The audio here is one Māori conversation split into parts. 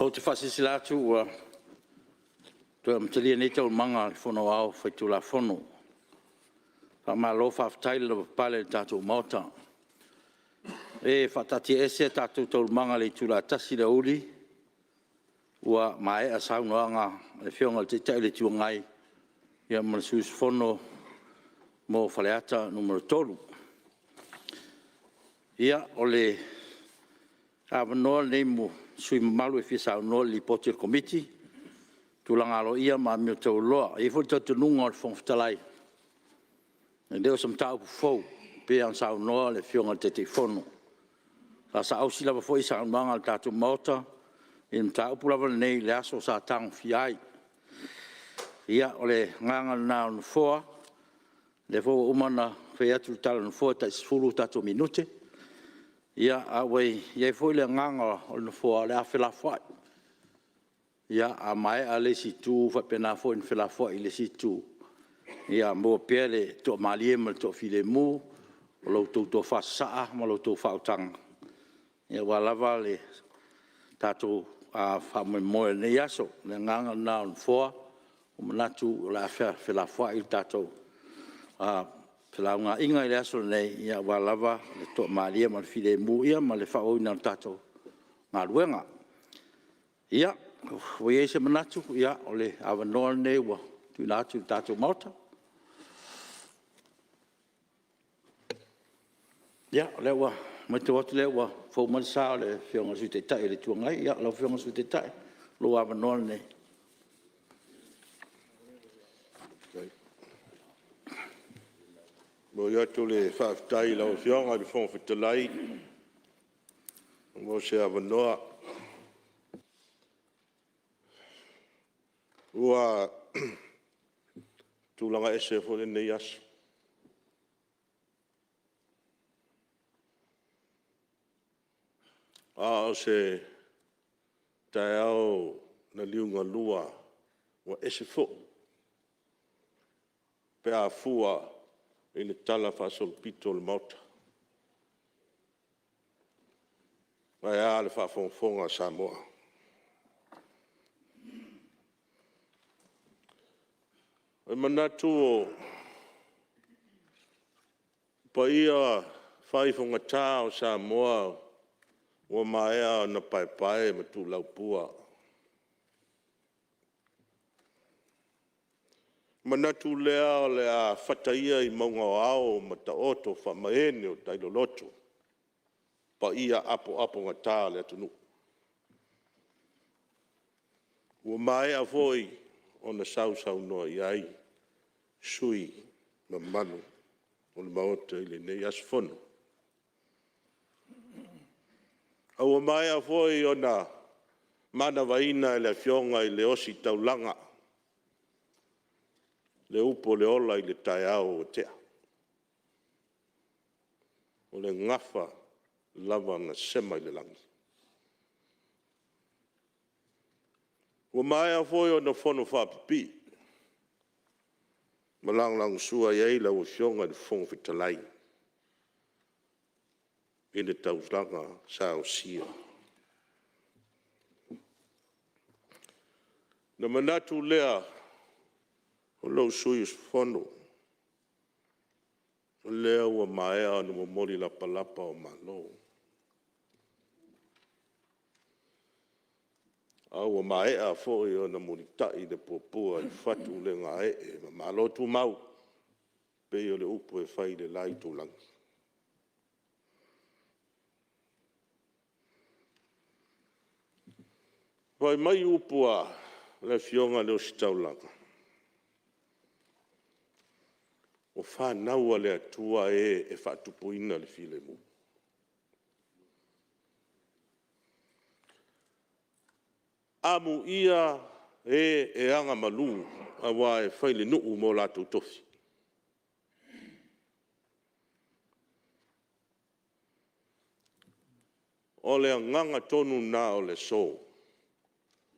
O te whasisilatu ua tu amtalia nei tau manga whono au whaitula whono. Whamalo whaftaile na pale tātou mauta. E whatati ese tātou tau manga le tula tasi le uri ua mai a saunoanga le whionga te tai le tuangai ia manasus whono mo whaleata numero 3. Ia o le awanoa nei mo sui malu e fisa no li potir committee tulanga lo ia ma mi to lo e fo to nunga o fonftalai e deu som tau fo pe an sa no le fionga te fono sa ausi la fo isa manga tatu mota in tau pula nei le aso sa tang fiai ia ole nganga na on fo le fo umana fe atu tal fo ta sfulu tatu minute ia awe ia foi le nganga o no fo le afela fo ia a mai a le situ fa pena fo in fela fo le situ ia mo pele to malie mo to file mu o lo to fa sa mo lo to fa tang ia wala vale tato a fa mo ne yaso le nganga na on fo o manatu la fela fo il tato a Pela nga inga ile aso nei ia walava le to malia mal file mu ia mal fa o ina tato nga luenga ia o ye se manatu ia ole avano nei wa tu natu tato mota ia le wa mai te watu le wa fo mal sa le fionga su te tai le tuangai ia lo fionga su te tai lo avano nei Mo ia tu le whaftai lau whionga i whong whitalai. Mo se awanoa. Ua tūlanga ese fo le nei aso. A o se tae au na liunga lua ua ese fo. Pe a fua i le tala whasol pito le mauta. Mai a le whawhongwhonga Samoa. E manatu o pa ia whaiwhonga tā o Samoa ua maea na pai ma tu laupua. Manatu lea o le a whataia i maunga o ao ma ta oto whamaene o tailoloto. Pa ia apo ngā tā le atunu. Ua mai a voi o na sau noa i ai. Sui ma manu o le maota i le nei asfono. A ua mai a voi o na mana waina i le fionga i le osi taulanga. Le upo le ola i le tae au o tea. O le ngafa lava na sema i le langi. Ua mai a foi o na fono whapipi. Malang sua iei la o fionga le fonga fitalai. I le tauslanga sa o sia. Na manatu lea o lau sui fono. O lea ua maea na momoli lapa o malo. A ua maea foi o na monitai de popua i fatu le ngā ma malo tu mau. Pei o le upu e whai le lai tu langi. Vai mai upua le fionga le o sitaulanga. O whānaua le atua e whatupuina le file mu. Amu ia e anga malu a wā e whaile nuu mō lātou tofi. O le nganga tonu nā o le so.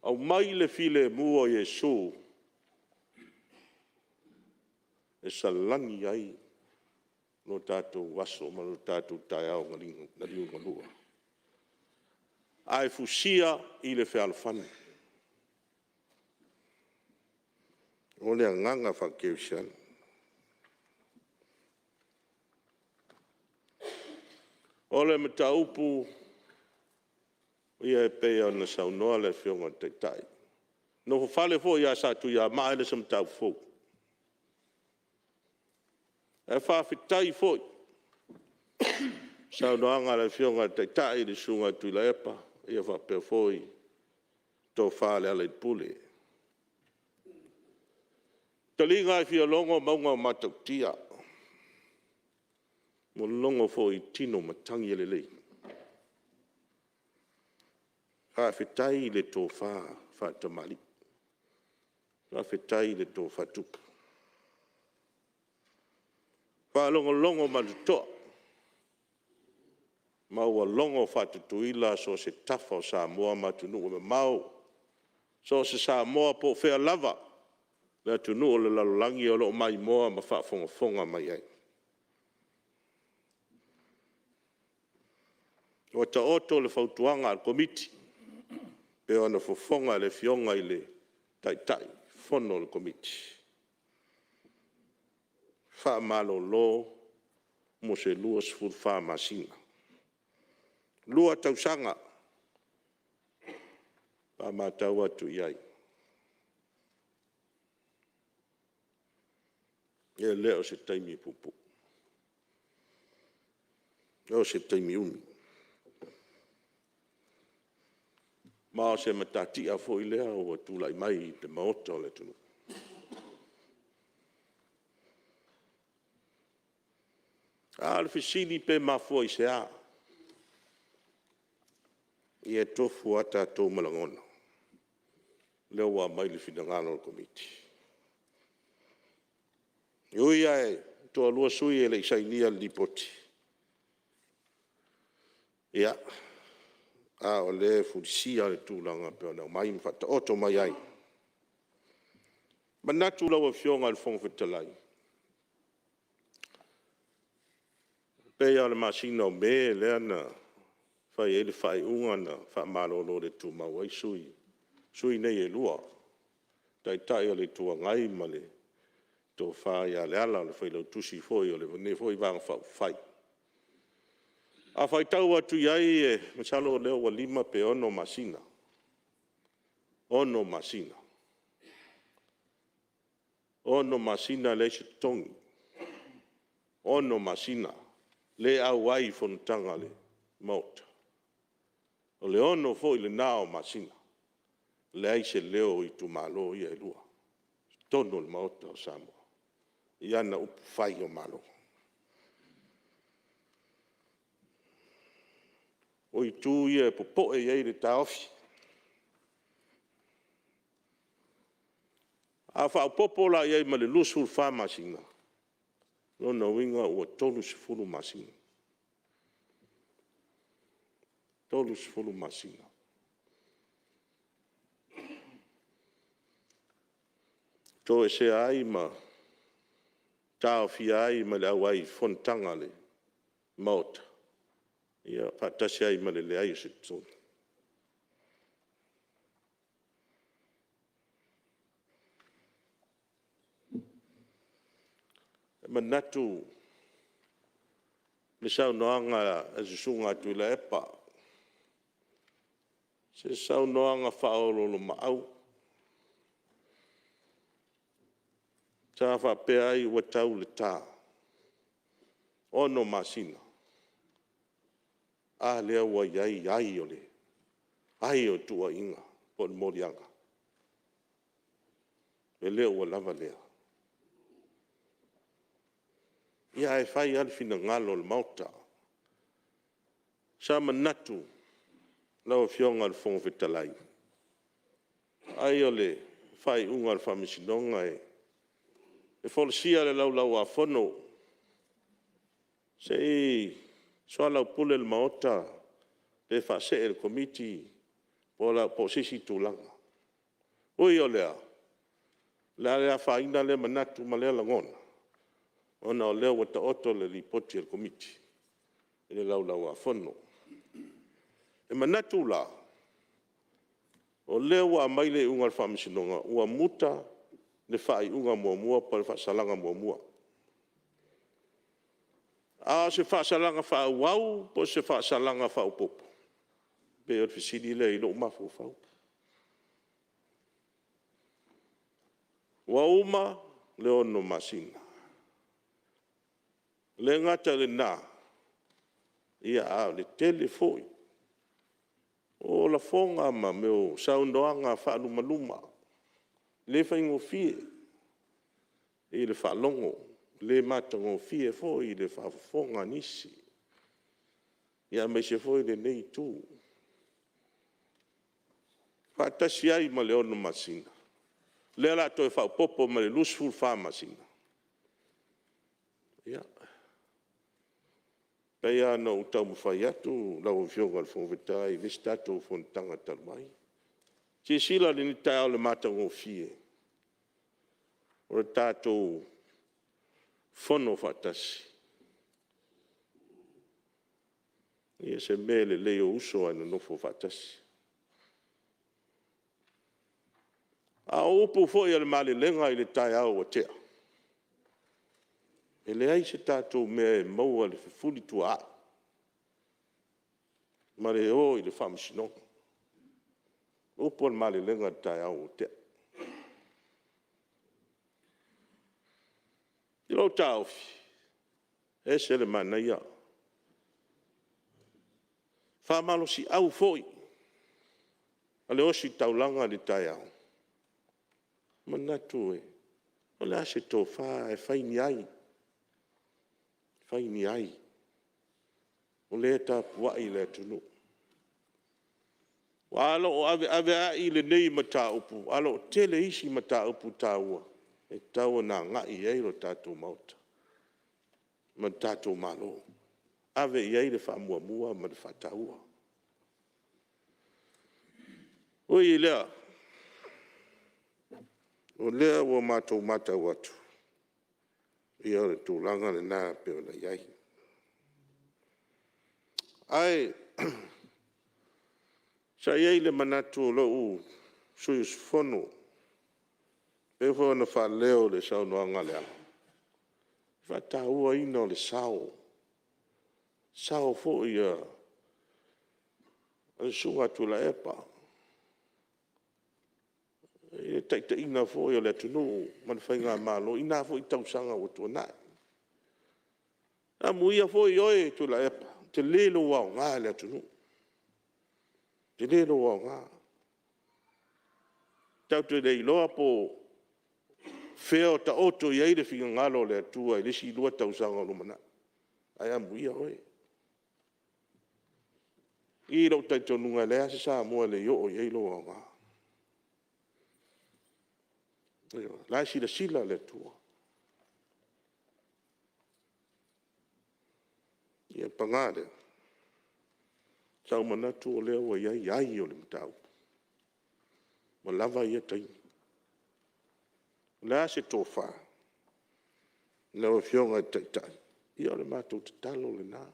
Au mai le file mu o Yesu. E salangi ai no tātou waso ma no tātou tae au ngaliunga lua. ai fusia i le whealwhanu. O le nganga whakeusian. O le mataupu ia e pea na saunoa le whionga te tai. No whale fo ia sa tu ia maa ele sa matau fo. E whawhitai fo. Saunoanga le whionga te tai le sunga tu la epa. Ia whapea fo i tō whale ala i pule. Talinga i whia longo maunga matau tia. Mo longo fo i tino matangi ele lei. Whawhitai le tō whatamali. Whawhitai le tō whatuka. Whalongo matutoa. Maua longo whatutuila so se tafa o Samoa matunu o me mau. So se Samoa po whea lava. Le atunu o le lalolangi o lo mai moa ma whafonga mai ai. O ta oto le whautuanga al komiti. Pe ona fofonga le fionga i le tai, fono le komiti. Wha malo lo, mo se lua sifur wha masina. Lua tausanga, wha matau atu iai. E leo se taimi pupu. Leo se taimi uni. Ma se matati a fo ilea o tulai mai te maota o le tunu. A le fisini pe mafua i se a. I e tofu ata tō malangona. Leo wa mai le finangano o komiti. Iui ai, tō alua sui e le isainia li poti. Ia. A o le furisia le tūlanga pe ona mai mwhata oto mai ai. Manatu lawa fionga le whongwhitalai. Pea le masina o me lea na whai ele whai unga na wha malolo le tū mau ai sui. Sui nei e lua. Tai o le tua ngai ma le tō whai a le ala le whai lau tusi foi o le ne foi vanga whai. A whai tau atu iai e masalo leo wa lima pe ono masina. Ono masina. Ono masina le se tongi. Ono masina le au ai Fonotaga le maota. O le ono fo i le nao masina. Le ai se leo i tu malo ia e lua. Tono le maota o Samoa. Ia na upu whai o malo. O i tū ia e popo e iei le taofi. A wha popo la iei ma le lusul wha masina. Lona winga ua tolu sifuru masina. Tolu sifuru masina. Tō e se ai ma taofi ai ma le awai Fonotaga le maota. Ia whatasi ai ma le ai o se tonu. Manatu le saunoanga e susunga atu i la epa. Se saunoanga whaololo maau. Tā whapea ai ua tau le tā. Ono masina. A lea ua iai ai o le. Ai o tua inga. Po le morianga. E lea ua lava lea. Ia e whai alfina ngalo le mauta. Sa manatu. Lau fionga le whongwhitalai. Ai o le whai unga le whamisinonga e. E wholisia le lau a whono. Se i soa lau pule le maota. Le whase e le komiti. Po sisi tūlanga. Ui o lea. Lea whaina le manatu ma lea langona. Ona o leo wata oto le ripoti al komiti. E le lau a whono. E manatu la. O lea ua mai le unga le whamisinonga, ua muta le whai unga mua pa le whasalanga mua. A se whasalanga whauau, po se whasalanga whaupopo. Pe o fisidi le ilo mafu whau. Wa uma le ono masina. Le ngata le nā, ia a le telefoi. O la fonga ma meo saundoanga whaalumaluma. Le whaingo fie, i le whaalongo. Le matango fie fo i le whaafonga nisi. Ia me se fo i le nei tū. Whaatasi ai ma le ono masina. Le ala toi whaupopo ma le lusful wha masina. Ia. Pei ana utau mwhai atu, lau fionga le whongwetai, le stato Fonotaga talmai. Si sila le ni tau le matango fie. O le tātou fono whaatasi. Ia se mele leo uso ana nofo whaatasi. A upu fo ia le male lenga i le tai au o tea. E le ai se tātou mea e maua le fuli tua a. Ma le o i le whamsinonga. Upu le male lenga i tai au o tea. I lau tāofi. E se le mana ia. Whamalo si au foi. A le osi taulanga le tai au. Manatu e. O le ase tō wha e whaini ai. Whaini ai. O le ta puai le tunu. Wa alo o ave a i le nei mata upu. Alo tele isi mata upu tāua. E tāua nā ngai eiro tātou mauta. Ma tātou malo. Ave i eire wha mua ma le whataua. Oi lea. O lea ua mātou mata watu. Ia le tūlanga le nā peo na iai. Ai, sa iai le manatu lo u suyus fono. E fo na wha leo le sao noanga le ala. Wha tā ua ina le sao. Sao fo ia. Al sunga tu la epa. E taita ina fo ia le tunu. Man whainga malo. Ina fo i tausanga o tua nai. A muia fo i oe tu la epa. Te lelo wao ngā le tunu. Te lelo wao ngā. Tau te rei loa po feo ta oto i eire whiga ngalo le atua i lesi lua tausanga o lumana. Ai amuia oe. I rau taito nunga lea se sa mua le yo o i eilo wao ngā. Lai sila le atua. Ia pangare. Sau manatu o lea wa iai o le mtau. Ma lava ia tai. Lea se tofa. Lea wa fionga tai. Ia le mātou te talo le nā.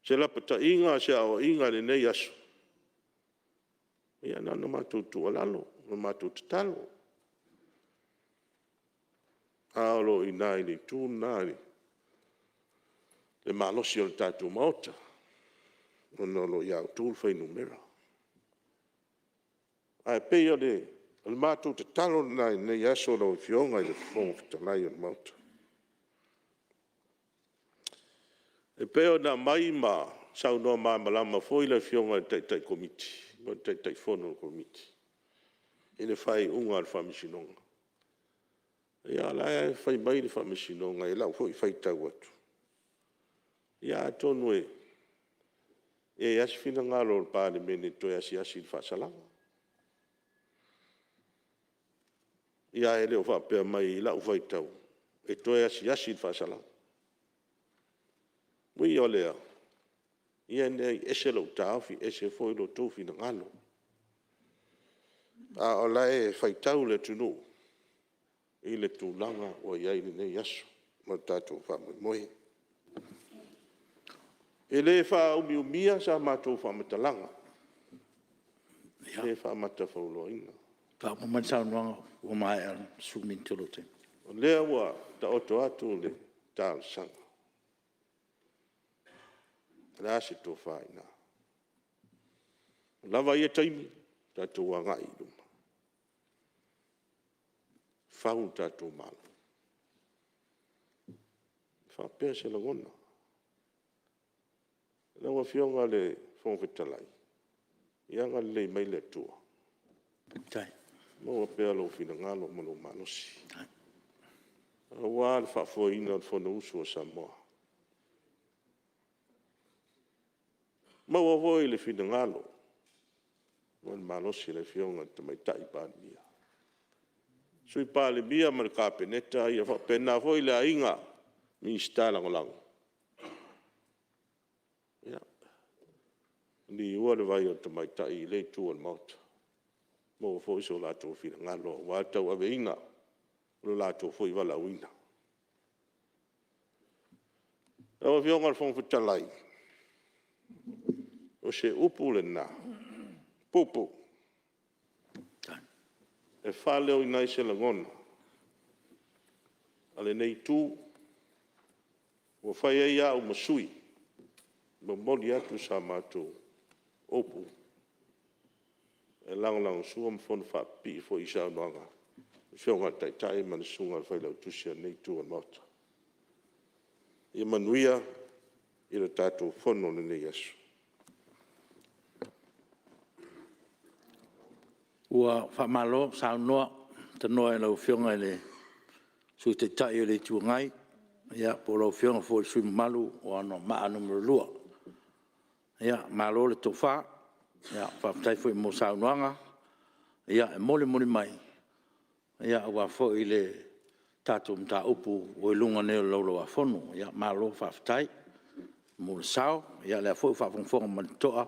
Se lapata inga se ao inga le nei asu. Ia nana mātou tu alalo. Ma mātou te talo. Aolo i nai ni tū nai. Le malosi o le tātou maota. Ono iau tūl whai numera. Ai pei o le mātou te talo nai nei aso lau i fionga i le whonga fitalai o le maota. E pei o nā mai ma sau noa mai malama fwoi le fionga i taitai komiti. Ma taitai whono komiti. I le whai unga le whamisinonga. Ia lai whai mai le whamisinonga i lau fwoi whai tau atu. Ia tonu e. E asi fina ngalo le Palemene toi asi le whaasalanga. Ia e leo whapea mai i lau whai tau. E toi asi le whaasalanga. Mui o lea. Ia nei ese lau tāwhi, ese fwoi lo tō fina ngalo. A o lai whai tau le tunu. I le tūlanga o iai le nei aso. Ma tātou whamoe. E le wha umiumia sa mātou whamatalanga. e whaamata whauloina. Pa mo sa no o mai su min tolote. O lea ua ta oto atu le tāo sanga. Rasi tō whaina. Lava ia taimi, tātou anga i luma. Whau tātou malo. Whapea se langona. Lawa whionga le whongwhitalai. Ianga le mai le tua. Tai. Maua pea lo whina ngalo mano manosi. Awa le whaafoina le whona usu o Samoa. Maua voi le whina ngalo. Wan manosi le whionga te mai tai pānia. Sui pāle mia ma le kāpeneta ia whapena voi le ainga mi stālango lango. Ni ua le vai o te mai tai le tua le mauta. Mo foi so la to fina ngalo wa tau aveina lo la to foi wala uina o vionga fon futalai o se upu le na pupu e fale o ina se langona ale nei tu o fai ia o masui mo moli atu sa mato opu e lang sua mfon fa pi fo isa noanga whionga tai man sunga fai lau tusia nei tu an mauta i manuia i le tātou whono nei asu Ua whamalo sa noa te noa e lau whionga le sui te tai o le tuangai ia po lau whionga fo sui malu o ano maa numero lua ia malo le tofa ia whaptai fo i mo sa noanga ia e mole mai ia ua fo i le tātou mta upu o i lunga neo laulo a whono ia malo whaptai mo le sao ia le fo i whapongfonga manitoa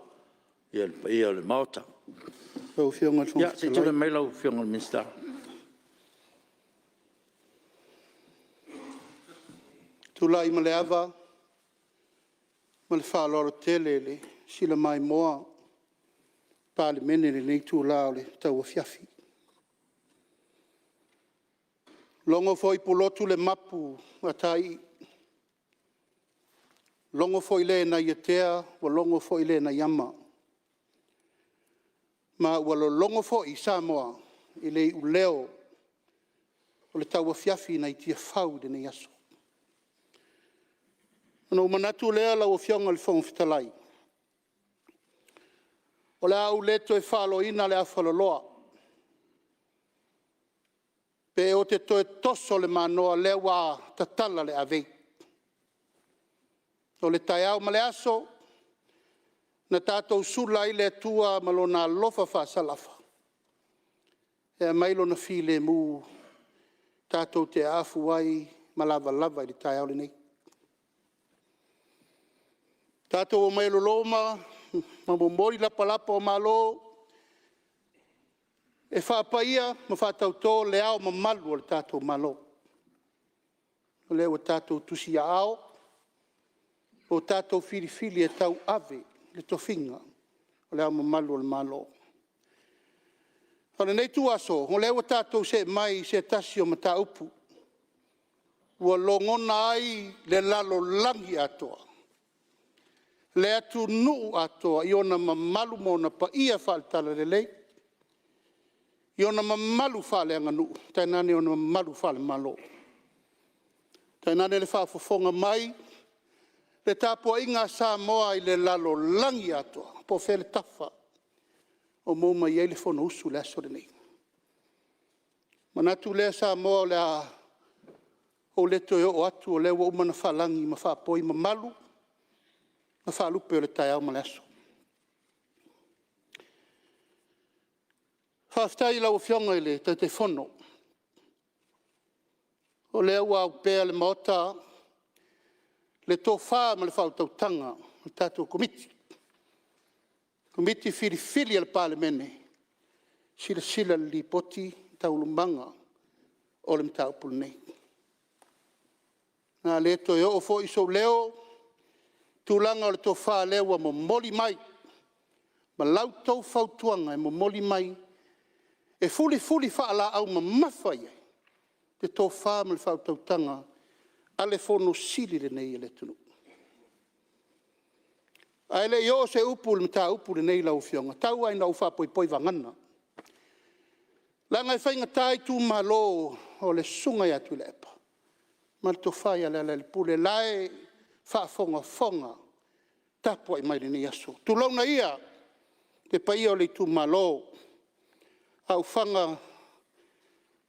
ia le maota ia se tole mai lau whionga le minsta Tulai ma le ava, ma le whaaloro tele le sila mai moa, Palemene le nei tūlao le tau a fiafi. Longo foi pulotu le mapu a tai. Longo foi le na iatea, wa longo foi le na yama. Ma walo longo foi Samoa i le uleo o le tau a fiafi na i tia fau de nei aso. Ano manatu lea lau whionga le whongwhitalai. O le au leto e whalo ina le awhaloloa. Pe o te toe toso le manoa le wā tatala le avei. O le tai au ma le aso, na tātou sula i le tua malo na lofa whasalafa. E mailo na while mu tātou te afu ai ma lava lava i le tai au le nei. Tātou o mai loloma, ma momori lapalapa o malo, e whapaia ma whatau tō le ao ma malu o le tātou malo. O leo tātou tusi a ao, o tātou whiriwhiri e tau ave, le tofinga, o le ao ma malu o le malo. Hane nei tu aso, o leo tātou se mai se tasi o ma tā upu, ua longona ai le lalo langi atoa. Le atu nuu atoa i ona mamalu mo na pa ia whaletala le lei. I ona mamalu whale anga nuu. Tainane ona mamalu whale malo. Tainane le whafofonga mai. Le tāpua inga Samoa i le lalo langi atoa. Po whele tafa. O mouma i eile whono usu le aso le nei. Manatu le Samoa le a o le toi o atu o le wa umana whalangi ma whapoi mamalu. Na whaalupe o le tai au malaso. Whaaftai lau whionga i le te whono. O le ua au pēr le maota, le tō whaa ma le whautautanga, o tātou komiti. Komiti whiri al Palemene, sila li poti tau lumbanga o le mtau pulnei. Nā le toi o fo iso leo, tūlanga o le tō whaa lewa mo moli mai, ma lau tau fautuanga e momoli mai, e fuli whaala au ma mawhai ai, te tō whāma le whautautanga, a le whono siri le nei e le tunu. Ai le io se upu le mta upu le nei lau fionga, tau ai nau whapoi vangana. Langa e whainga tai tu malo o le sunga i atu le epa. Ma le to whai ale le pule lae whaafonga, tapo ai mai le ni aso. Tu launa ia, te pai o le tu malo, au whanga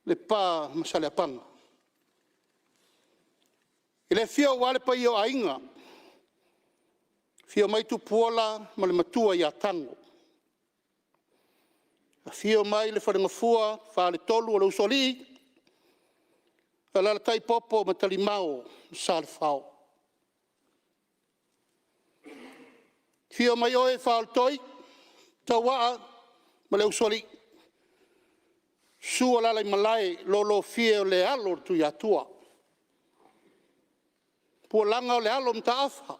le pā masale apanga. I le fio wale pai o ainga, fio mai tu puola ma le matua i a tango. A fio mai le wharenga fua, wha le tolu o le usoli, a la tai popo ma talimao sa le whao. Fio mai oe wha al toi, tawaa ma le usoli. Sua lalai malai lolo fio le alo tu i atua. Puolanga o le alo mta afa.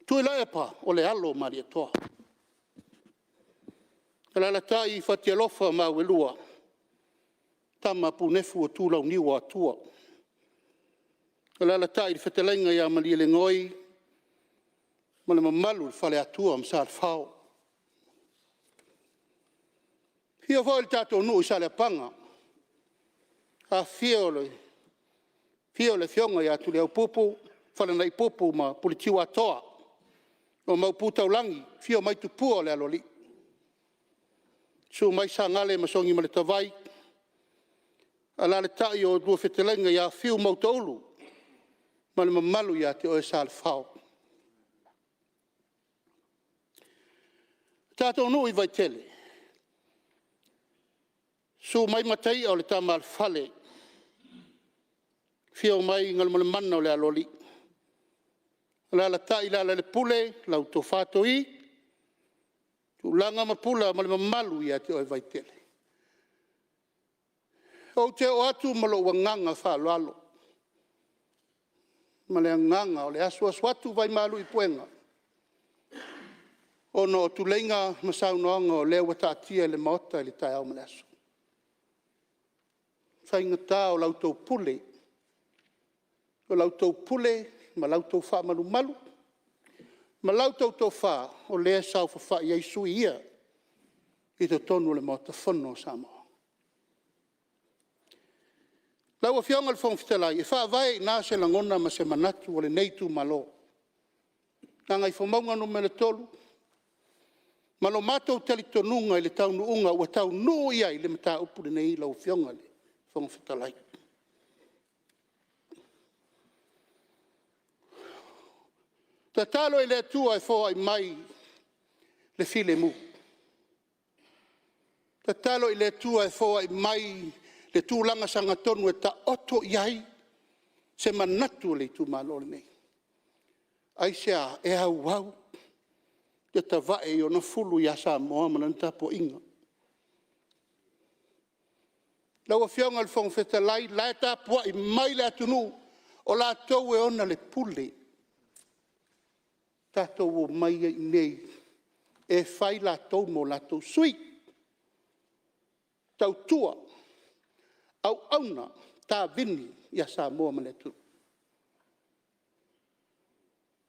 Tui la epa o le alo mari e toa. E la tai whatialofa ma welua. Tama punefu o tūlau niwa atua. E la tai whatelenga ia mali le ngoi. Ma le mamalu whale atua msa al whao. Fio fo il tato nu i sale panga. A fio le fionga ia tu le au popo. Whale nei popo ma politiu atoa. O mau putau langi, fio mai tu pua le aloli. Su mai sa ngale ma songi ma le tawai. Ala le tai o dua whetelenga ia fiu mau taulu. Ma le mamalu ia te oe sa le whao. Tātou nui vai tele. Su mai matai o le tama al fale. Fio mai ngal male manna o le aloli. La tai la le pule, la autofato i, tu langa ma pula ma le mamalu ia te oi vai tele. O te o atu ma lo wanganga wha lalo. Ma le nganga o le asu atu vai malu i puenga. O no tu lenga ma saunoanga o leo wata atia le maota i le tai au ma le asu. Whainga tā o lautou pule. O lautou pule, ma lautou wha malu malu. Ma lautou tau wha o lea sau wha i eisu ia. I te tonu le maota whono Samoa. Lau a fionga le whongwhitalai, e wha vai nā se langona ma se manatu o le neitu malo. Nanga i whamaunga no me le tolu. Ma lo mātou tali tonunga i le taunu unga ua tau nuu ia i le mata upu le nei lau fionga le whongwhitalai. Ta talo i le atua e fōa i mai le file mu. Ta talo i le atua e fōa i mai le tūlanga sanga tonu e ta oto iai se manatu le tu malole nei. Ai sea e au wau te ta vae i ona fulu i asa moa mananta po inga. Lau a fionga le whongwhetalai, lai ta pua i mai le atunu o la tau e ona le pule. Tātou o mai i nei, e whai la tau mo la tau sui. Tau tua, au auna, tā vini i a Samoa manetu.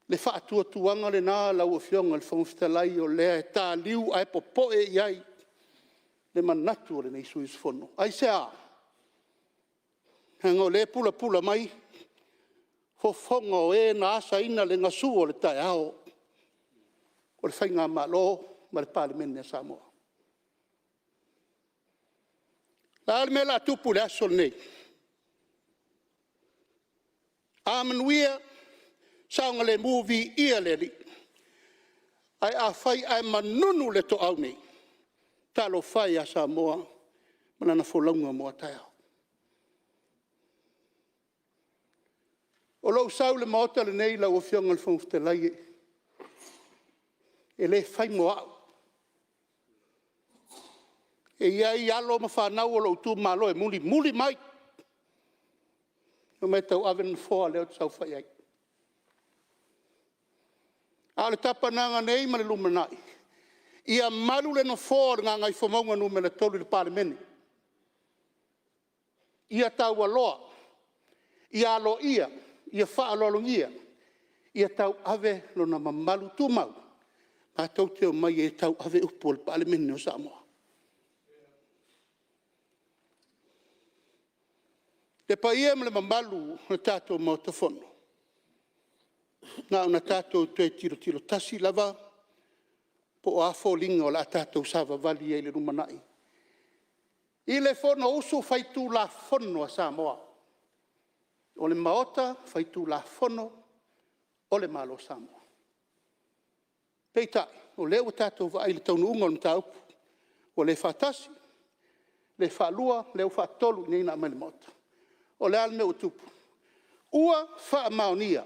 Le wha atua tuanga le nā lau o fionga le whongwhitalai o lea e tā liu ai popoe iai le manatu o le nei suis fono. Ai se a, hanga o le pula mai, fofonga o e na asa ina le ngasu o le tae ao. O le whainga malo ma le Palemene a Samoa. La ale me la tupu le aso nei. A manuia, saunga le movie ia le li. Ai a whai ai manunu le to au nei. Talo whai a Samoa, manana wholaunga moa tae ao. O lau sau le maota le nei lau o fionga le whongwhitalai e le whai moa au. E iai alo ma whanau o lau tū malo e muli mai. O me tau awen fōa leo te sau whai ai. A le tapananga nei ma le lumanai. Ia malu le no fōr ngā ngai whamaunga nu me le tolu le Palemene. Ia tau aloa, ia alo ia whaalolongia, ia tau ave lo na mamalu tūmau, a tau teo mai e tau ave upo le Palemene o Samoa. Te pa ia me le mamalu na tātou mau te whono. Ngā una tātou tue tiro tasi lava, po a fōlinga o la tātou sava vali e le rumanai. I le whono usu whaitu la whono a Samoa. O le maota whaitu la whono o le malo Samoa. Peitai, o leo tātou wa ai le taunu unga o mtaupu. O le whatasi, le whalua, leo whatolu nei na mele maota. O le alme utupu. Ua wha maonia.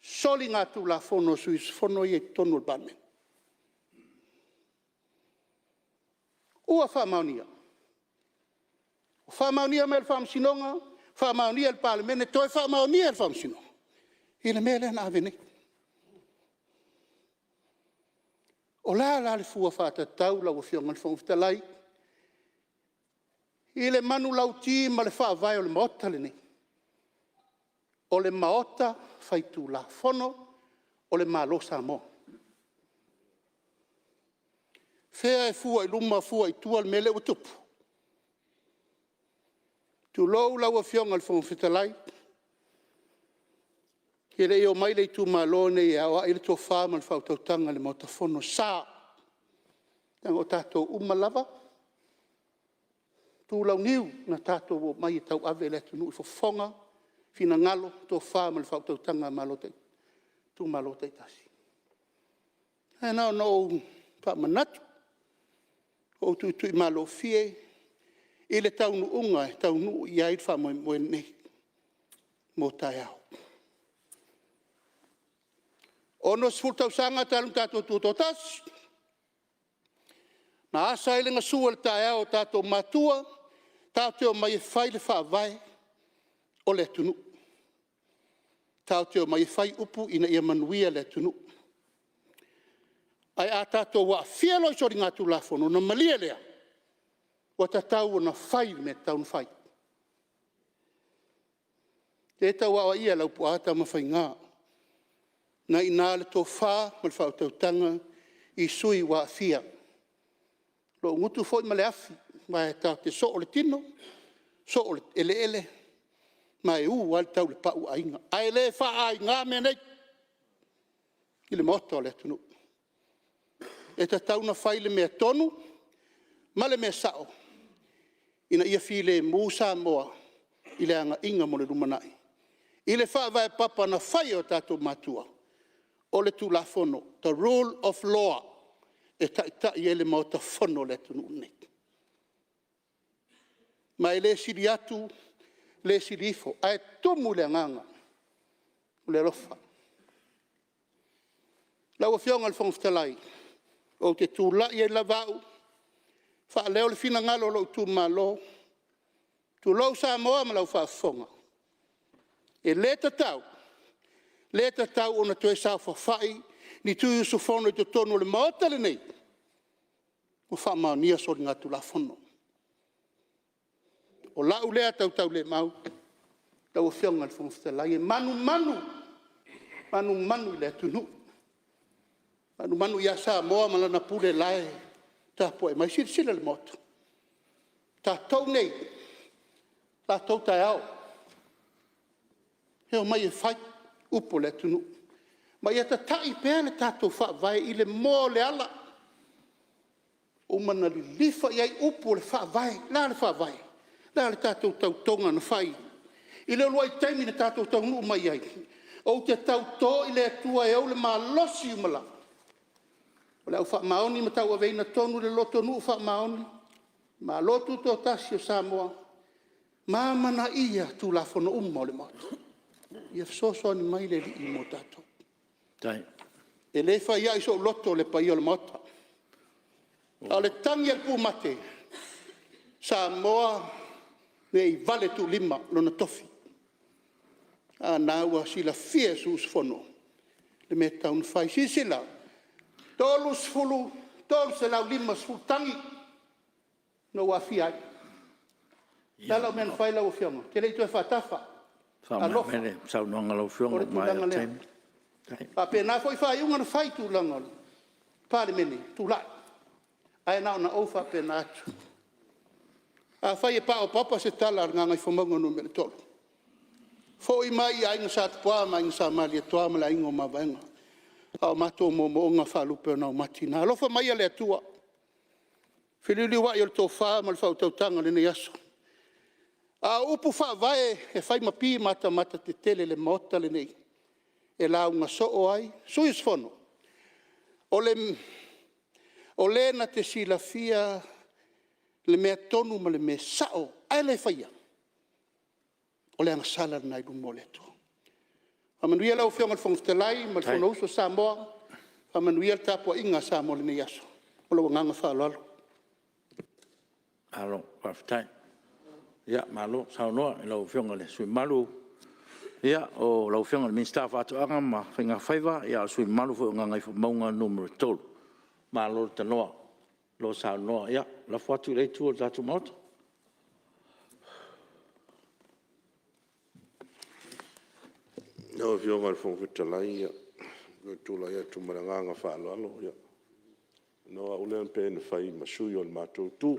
Soli ngā tū la whono suis whono i e tonu le Palemene. Ua whamaunia. Whamaunia me le whamsinonga, whamaunia le Palemene, toi whamaunia le whamsinonga. I le mele na avene. O la le fua whata tau lau whionga le whangwhitalai. I le manu lau ti ma le whaavai o le maota le nei. O le maota whaitu la whono o le malo Samoa. Whea e fua i luma fua i tua le mele utupu. Tu lou lau a whionga le whangwhitalai. Ke rei o mai le tu malo nei e awa i le tō whāma le whautautanga le maota whono sā. Tanga o tātou umalava. Tu lau niu na tātou o mai i tau ave le tunu i whawhonga. Fina ngalo tō whāma le whautautanga malote. Tu malote tasi. E nao no whamanatu. O tu i malo fie. I le taunu unga e taunu i aid whamoe nei. Mō tai au. Ono sfurtau sanga talung tātou tūtō tasi. Na asa ele ngā sua le tai au tātou matua. Tātou mai e whai le whaavai. O le tunu. Tau teo mai whai upu ina ia manuia le tunu. Ai a tātou wa whialo i sori ngā tū la whono na malia lea. Wa tātou na whai me taun whai. Te tau awa ia lau pu ata ma whai ngā. Na ina le tō whā ma le whautautanga i sui wa whia. Lo ngutu fwoi ma le afi. Ma e tau te so o le tino. So o le ele. Mai wal tau le pau ainga. Ai le wha ai ngā me nei. I le moto le tunu. E ta tau na whai le mea tonu. Ma le mea sao. Ina ia while mūsa moa. I le anga inga mo le rumanai. I le wha vai papa na whai o tātou matua. O le tū la whono. The rule of law. E ta i ele mauta whono le tunu nei. Mai le siri atu. Le sirifo, ai tumu le nganga, le rofa. Lau a whionga le whangwhitalai, o te tūla i e lavau, wha leo le whina ngalo lo tū malo, tū lau Samoa ma lau whaafonga. E le tatau ona tue sa whawhai, ni tū yusu whono i te tonu le maotale nei, o wha nia sori ngā tū la whono. O lau lea tau le mau, tau o whionga le whangwhitalai, e manu i le tunu. Manu i a Samoa malana pule lai, ta poe mai sila le moto. Ta tau nei, ta tau tai au. Heo mai e whai, upo le tunu. Mai e ta tai pēr le tātou whaavai i le mō le ala. O mana li lifa i ai upo le whaavai, la le whaavai. La le tātou tau tonga na whai. I le luai taimi na tātou tau nuu mai ai. O te tau tō i le atua e au le maa losi umala. O le au wha maoni ma tau aveina tonu le loto nuu wha maoni. Ma lotu tō tasi o Samoa. Ma mana ia tū la whono umma o le moto. Ia wsoso ni mai le li i mo tātou. Tai. E le whai ai so loto le pai o le moto. A le tangi al pu mate. Samoa nei vale tu lima lona tofi. A naua sila fia sus fono. Le me taun fai sisila. tolu sfulu, tolu se lau lima sfultangi, no wafia. Tala men fai lau fianga, ke le tu fatafa. Mene sau no ngalo fiong mai tem. Pa pe na foi fai unga fai tu langa. Palemene tu la. Ai na na ofa pe na. A fai pa o papa se tala nga ngai fomongo no mele tolo. Foi mai ai nga sat pa mai nga sa mali to amala ingo mavenga. A mato mo nga fa lupe na matina. Lo fa mai ale tua. Filili wa yo to fa mal fa to tanga le yaso. A upu fa vai e fai mapi mata te tele le mota le nei. E la unga so o ai, suis fono. O le na te sila fia le mea tonu ma le mea sao, ai le faia. O le anga sala na ilu mo le to. Amanuia lau fionga whangftelai, ma le fono uso Samoa, amanuia tapua inga Samoa le nei aso. O lau nganga whaalalo. Alo, whaftai. Ia, malo, sao noa, lau fionga le sui malu. Ia, o lau fionga le minsta whātu anga ma whinga whaiva, ia sui malu fo ngangai fo maunga numero tolu. Malo te noa, lo sao noa, ia, la whatu rei tua tatu maota. Nau fionga le whangwhitalai, ia, tula ia tumaranganga whaaloalo, ia. Noa ulean pēne whai masui o le mātou tū.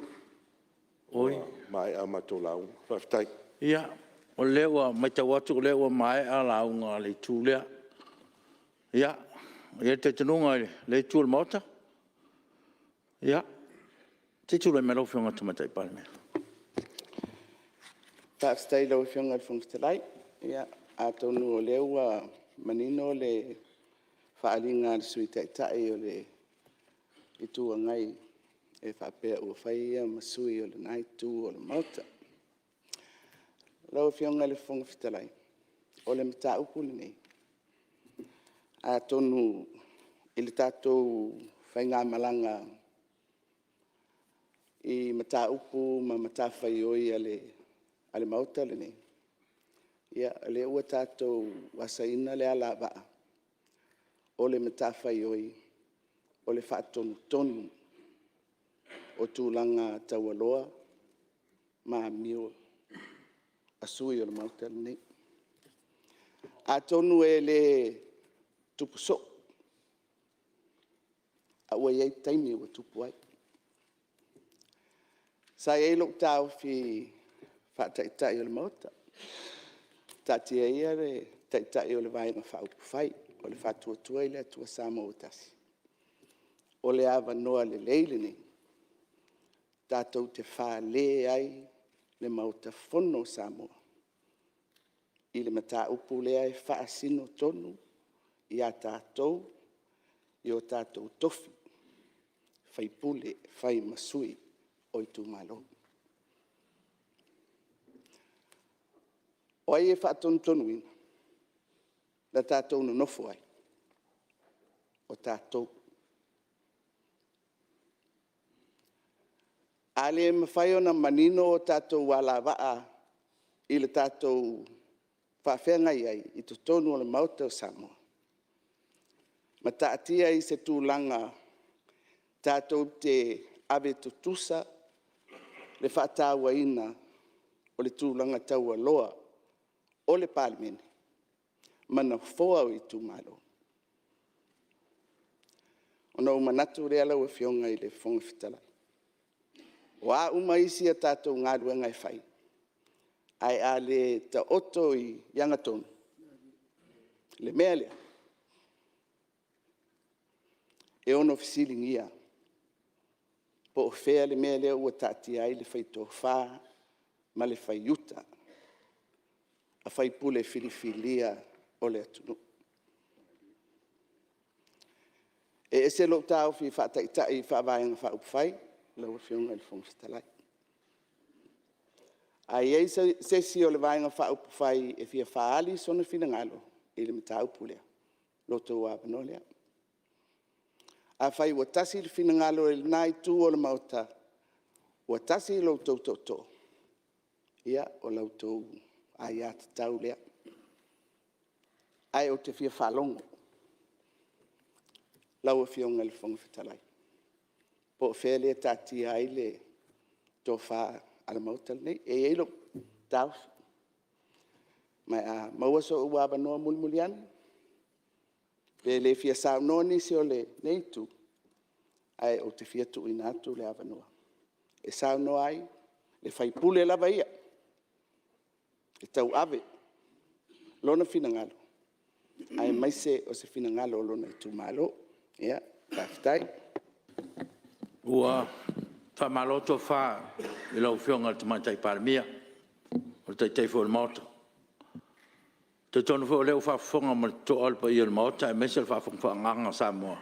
Oi. Mai a mātou lau, whaftai. Ia, o lewa, mai tau atu o lewa mai a launga le tūlea. Ia, ia te tenunga le tūle maota. Ia, te tūle me lau whionga tumatai Palemene. Whaafstai lau whionga le whangwhitalai. Ia, a tonu o lewa manino le whaalinga le sui taitai o le i tua ngai e whapea ua whaia masui o le nai tū o le mauta. Lau whionga le whangwhitalai. O le mta upu le nei. A tonu i le tātou whainga malanga i mata upu ma mata whaioi ale mauta le nei. Ia, le ua tātou wasaina le ala waa. O le mata whaioi, o le whaatonu tonu, o tūlanga taualoa, ma mio, asui o le mauta le nei. A tonu e le tupuso, a ua iei taimi ua tupu ai. Sa iei luk tau fi whaataitai o le mauta. Tatia ia le taitai o le vaenga whaupu whai, o le whatuatua i le atua Samoa utasi. O le awa noa le leile nei, tātou te wha le ai le mauta fono Samoa. I le mata upu lea e wha asino tonu, i a tātou, i o tātou tofi, whai pule, whai masui, o i tū malo. O ai e whaatonu tonu ina, la tātou no nofo ai, o tātou. Ale mawhai ona manino o tātou wala waa, i le tātou whawhenga ai, i tu tonu o le mauta o Samoa. Ma tātia i se tūlanga, tātou te ave tutusa, le whaatawa ina, o le tūlanga taua loa, o le Palemene, mana foa o i tū malo. Ona umanatu rea lau e whionga i le whongawhitala. O a umaisi a tātou ngā ruenga e whai. Ai a le ta oto i yangatonu. Le mea lea. E ono fisilingia. Po o whea le mea lea ua tāti ai le whai tō whā, ma le whai yuta. A whai pule filifilia o le atunu. E ese lo tau fi whaataitai whaavaenga whaupu whai, lau whionga i le whongwhitalai. Ai ei sesi o le vaenga whaupu whai e fia whaali sona whina ngalo i le mita upu lea, lo tō wāpano lea. A whai ua tasi le whina ngalo e nai tū o le mauta, ua tasi lo tō tō tō. Ia o lau tō ai ata tau lea. Ai o te fia whalongo. lau fionga le fonga fitalai. Po fele tati ai le tofa ala mautal nei e elo tau. Mai a maua so ua banoa mulmulian. Pe le fia sa noni si o le neitu. Ai o te fia tu inatu le avanoa. E sa no ai le fai pule lava ia. E tau ave. Lona finangalo. Ai mai se o se finangalo lona i tu malo. Ia, taftai. Ua whamaloto wha i lau whionga te maitai Palemene, o te tei fo le maota. Te tonu fo leo whafonga ma to alpa i le maota, e mesel whafonga nganga Samoa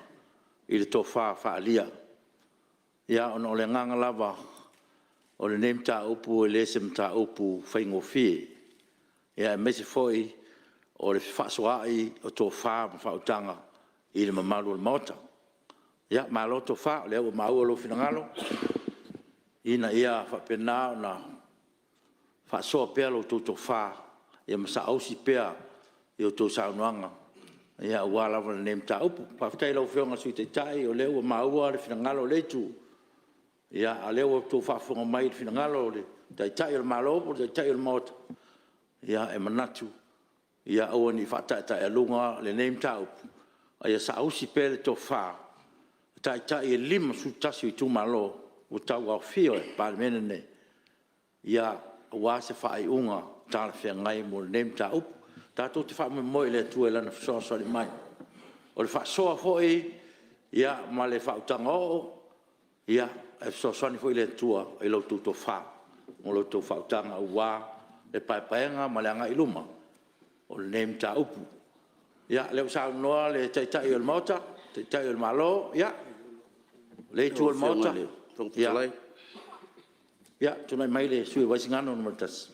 i le to wha alia. Ia ono le nganga lava o le name ta upu e le sem ta upu whaingo fie. Ia e mese foi o le whasoai o to wha ma whautanga i le mamalu le maota. Ia maloto fa le o mau lo finangalo ina ia fa pena na fa so pelo to fa ia masa ausi pea io to sa noanga ia wala va nem ta upu fa tai lo fionga su te tai o le o mau le finangalo le tu ia ale o to fa fo mai finangalo le tai o malo por tai o mot ia e manatu ia o ni fa tai lunga le nem ta upu ia sa ausi pele to fa tai e lima su tasi i tu malo o tau au fio e Palemene ne ia wa se fai unga tala fia ngai mo nem ta up ta to te fa me mo le tu lana so so le mai o le fa so foi ia ma le fa tanga o ia e so so ni foi le tua e lo tu to fa o lo to fa tanga wa e paenga ma le nga iluma o le nem ta up ia le sa no le tai o mota tai o malo ia le tu el mota ya tu nai mai le sui wasingano no matas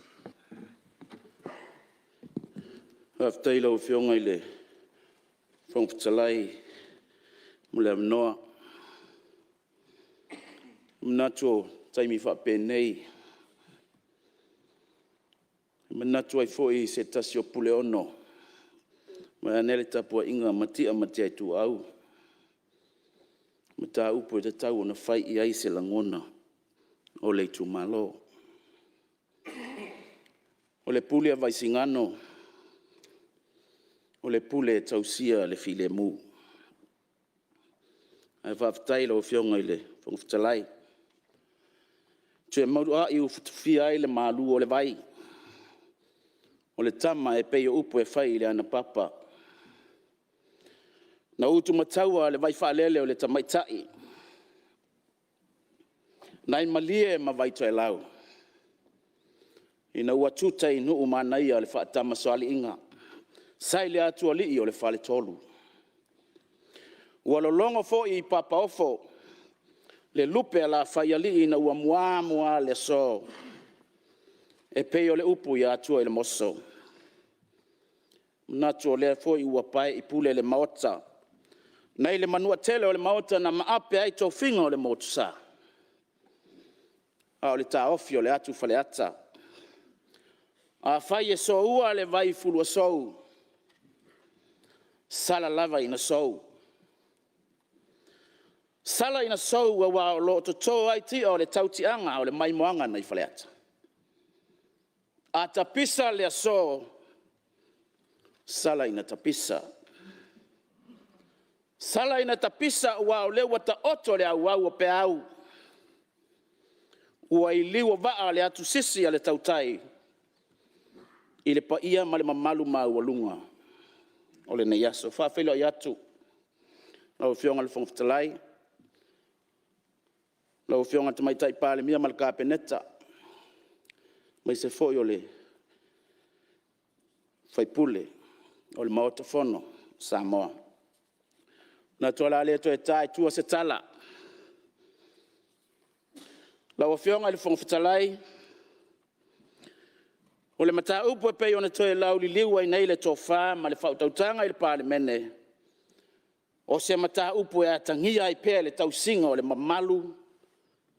after ilo fionga ile fong ptalai mule noa mnacho taimi fa penei mnacho ai foi se tasio pule ono ma nele tapo inga mati tu au mata upo te tau na fai i ai se langona o le tu malo o le pule vai singano o le pule tausia le file mu ai va tailo fionga ile fong ftalai tu mau a i fi ai le malu o le vai o le tama e pe upo e fai le ana papa na utu mataua le vai whaalele o le tamaitai. Nai malie ma vai toi lau. Ina ua tutai nuu manaia le whaatama soali inga. Sai le atua lii o le whale tolu. Ua lolongo fo i papa ofo. Le lupe ala whaia lii ina ua mua le so. E pei o le upu i atua i le moso. Mnatu o le fo i ua pai i pule le maota. Nei le manua tele o le maota na maape ai tau finga o le motusa. A o le ta ofi o le atu fale ata. A fai e so ua le vai fulua sou. Sala lava ina sou. Sala ina sou wa wa o lo to ai ti o le tautianga o le maimoanga nei fale ata. A tapisa le so. Sala ina tapisa. Sala ina tapisa wa o le wata oto le au o pe au. Ua i liwa vaa le atu sisi a le tautai. I le pa ia ma le mamalu mau alunga. O le nei aso. Whawhelo i atu. Lau fionga le whangwhitalai. Lau fionga te maitai Palemene ma le kapeneta. Mai se fo o le whaipule. O le maota fono. Samoa. Na tola le to e tai tua se tala. La fionga le whangwhitalai. O le mata upo e pei ona toe lau li liwa i nei le tofa ma le whautautanga i le Palemene. O se mata upo e atangia i pea le tausinga o le mamalu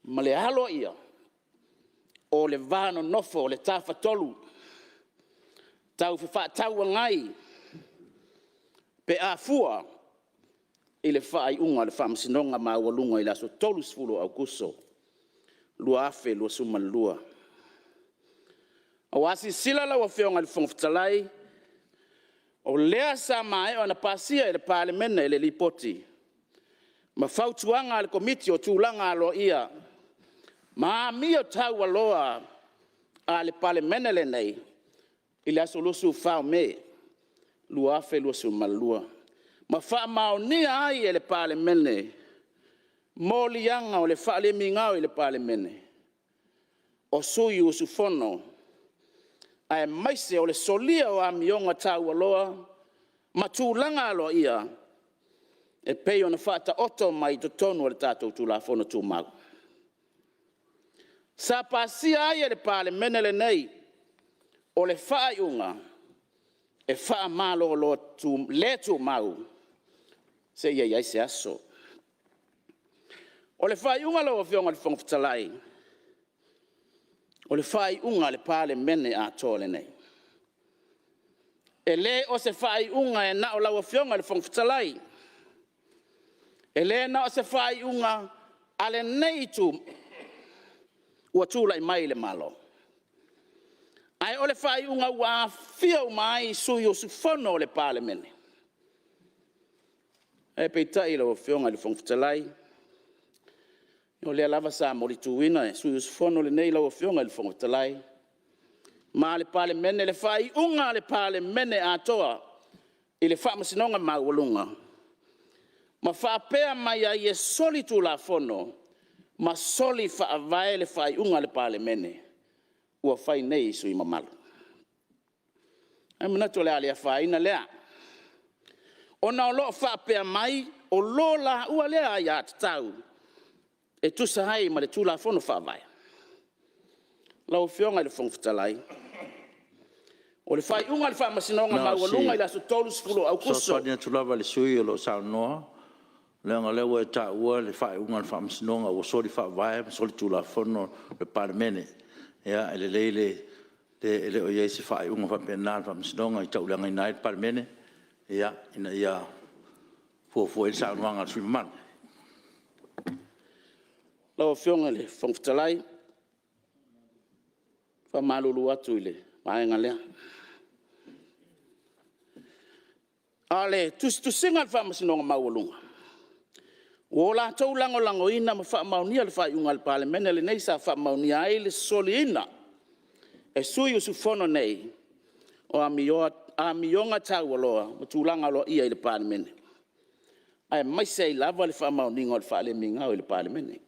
ma le halo ia. O le vano nofo o le tafa tolu. Tau whiwha tau ngai. Pe a fua i le whaaiunga le whaamasinonga maualunga i laso tolusfulu au kuso. Lua afe, lua sumalua. O asi sila la wafionga le whangwhitalai, o lea sa mai o na pasia i le Palemene i le lipoti. Ma whautuanga le komiti o tūlanga alo ia. Ma mi o tau aloa a le Palemene le nei, i le aso lusu whao me, lua afe, lua sumalua. Ma wha maonia ai e le Palemene, molianga o le whaale mingau i le Palemene. O sui usu fono, ai maise o le solia o amionga tau aloa, ma tūlanga alo ia, e pei ona whaata oto mai to tonu o le tātou tūla fono tū mau. Sa pasia ai e le Palemene le nei, o le whaaiunga, e wha malo lo le tū mau, se ia se aso. O le whaaiunga lo o whionga le whangwhitalai, o le whaaiunga le Palemene a tōle nei. E le o se whaaiunga e na o lau o whionga le whangwhitalai, e le na o se whaaiunga a le nei tū ua tūla i mai le malo. Ai o le whaaiunga ua whiau mai sui o sufono o le Palemene. E peitai lo o whionga le whangwhitalai, o le lava sa mori tuina e sui usfono le nei lau whionga le whangwhitalai. Ma le Palemene le whaaiunga le Palemene atoa i le whaamasinonga maualunga. Ma whaapea mai ai e soli tu la fono, ma soli whaavae le whaaiunga le Palemene, ua whai nei sui mamalu. Ai manatu le alia whaina lea. Ona o loo whaapea mai, o lola ua lea ai atatau, e tusa hai ma le tūla fono whaavae. Lau whionga le whangwhitalai. O le whaaiunga le whaamasinonga maualunga i laso tolu sifulu au kuso. So pania tulawa le sui o lo sao noa. Leanga lewa e ta ua le whaaiunga le whaamasinonga o sori whaavae, sori tūla fono le Palemene. Ia, ele leile, ele o iei se whaaiunga whaapena le whaamasinonga i tauleanga i nai le Palemene. Ia, ina ia fuafua i sao noanga le sui mamanu. Lau whionga le whangwhitalai, whamalulu atu i le maenga lea. Ale, tusinga le whaamasinonga maualunga. O la tau lango ina ma whaamaunia le whaaiunga le Palemene le nei sa whaamaunia ai le soli ina. E sui usu fono nei, o amionga tau aloa, ma tūlanga aloa ia i le Palemene. Ai maise i lava le whaamauninga o le whaaleminga o le Palemene.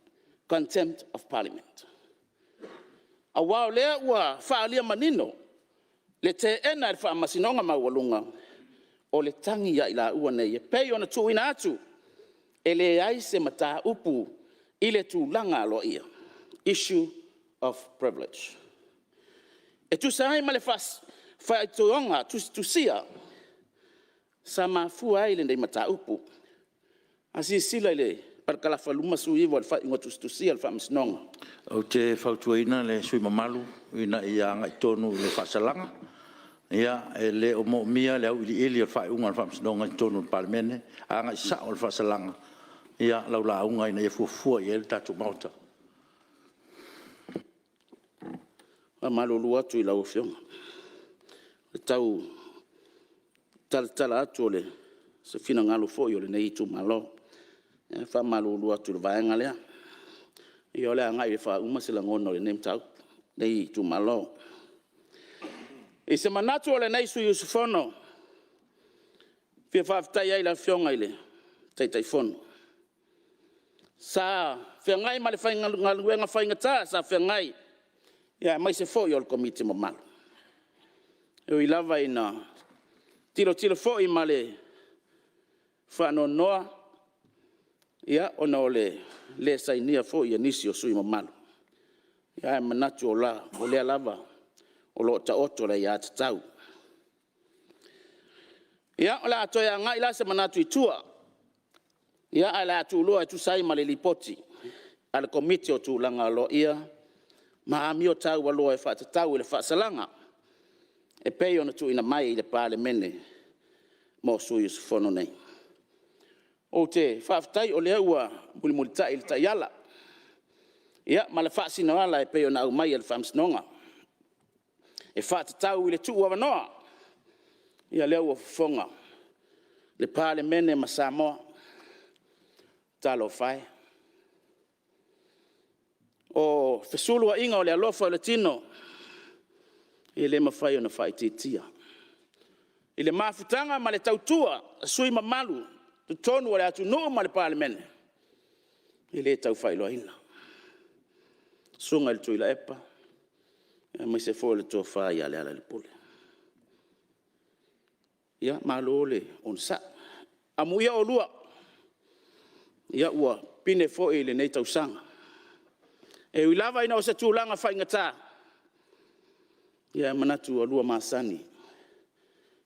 Contempt of Parliament. A wao lea ua whaalia manino, le te ena le whaamasinonga maualunga, o le tangi ia i la ua nei, e pei ona tuina atu, e le ai se mata upu i le tūlanga aloa ia. Issue of privilege. E tu sai ma le whaitoonga, tu sia, sa mafua ai le nei mata upu. Asi sila le parkala faluma sui wa fa ingo tu sia fa msnonga. O te whautuaina le sui mamalu, ina ia ngai tonu le whasalanga. Ia, le o mo mia le au ili o whaiunga le whamsinonga i tonu le Palemene, a ngai sa o le whasalanga. Ia, lau la unga ina ia fuafua i ele tatu mauta. A malulu atu i lau whionga. Le tau tala atu o le se fina ngalo fo i o le nei tu malo. E wha malulu atu le vaenga lea. I o lea ngai e wha umasila ngono le nem tau. Nei tu malo. I se manatu o le nei sui usufono. Fia whaafitai ai la whionga i le taitai fono. Sa whiangai ma le whaingaluenga whaingata sa whiangai. Ia mai se fo i o le komite mo malo. E o i lava ina tilo fo i ma le whano noa. Ia ona o le sainia fo i anisi o sui mo malo. Ia e manatu o la, o lea lava. O lo ta oto le ia tatau. Ia o la atoia ngai la se manatu i tua. Ia a la atu loa tu sai ma le lipoti. A le komite o tu langa lo ia. Ma ami o tau aloa e whaatatau i le whaasalanga. E pei ona tu ina mai i le Palemene mo sui usufono nei. o te whaafitai o lea ua muli tai le tai ala. Ia, ma le whaasino ala e peo na au mai le whaamsinonga. E whaatatau i le tuu awanoa. Ia lea ua fonga. Le Palemene ma Samoa. Talo whai. O fesulua inga o le alofa o le tino. I le mawhai o na whai titia. I le mafutanga ma le tautua, sui ma malu, tu tonu o le atu nuu ma le Palemene. I le tau whai loa ina. Sunga le tui la epa. Mai se fo le tō whai ale ala le pule. Ia, malo le on sa. Amu ia o lua. Ia ua pine fo i le nei tau sanga. E ui lava ina o se tūlanga whai ngata. Ia manatu o lua masani.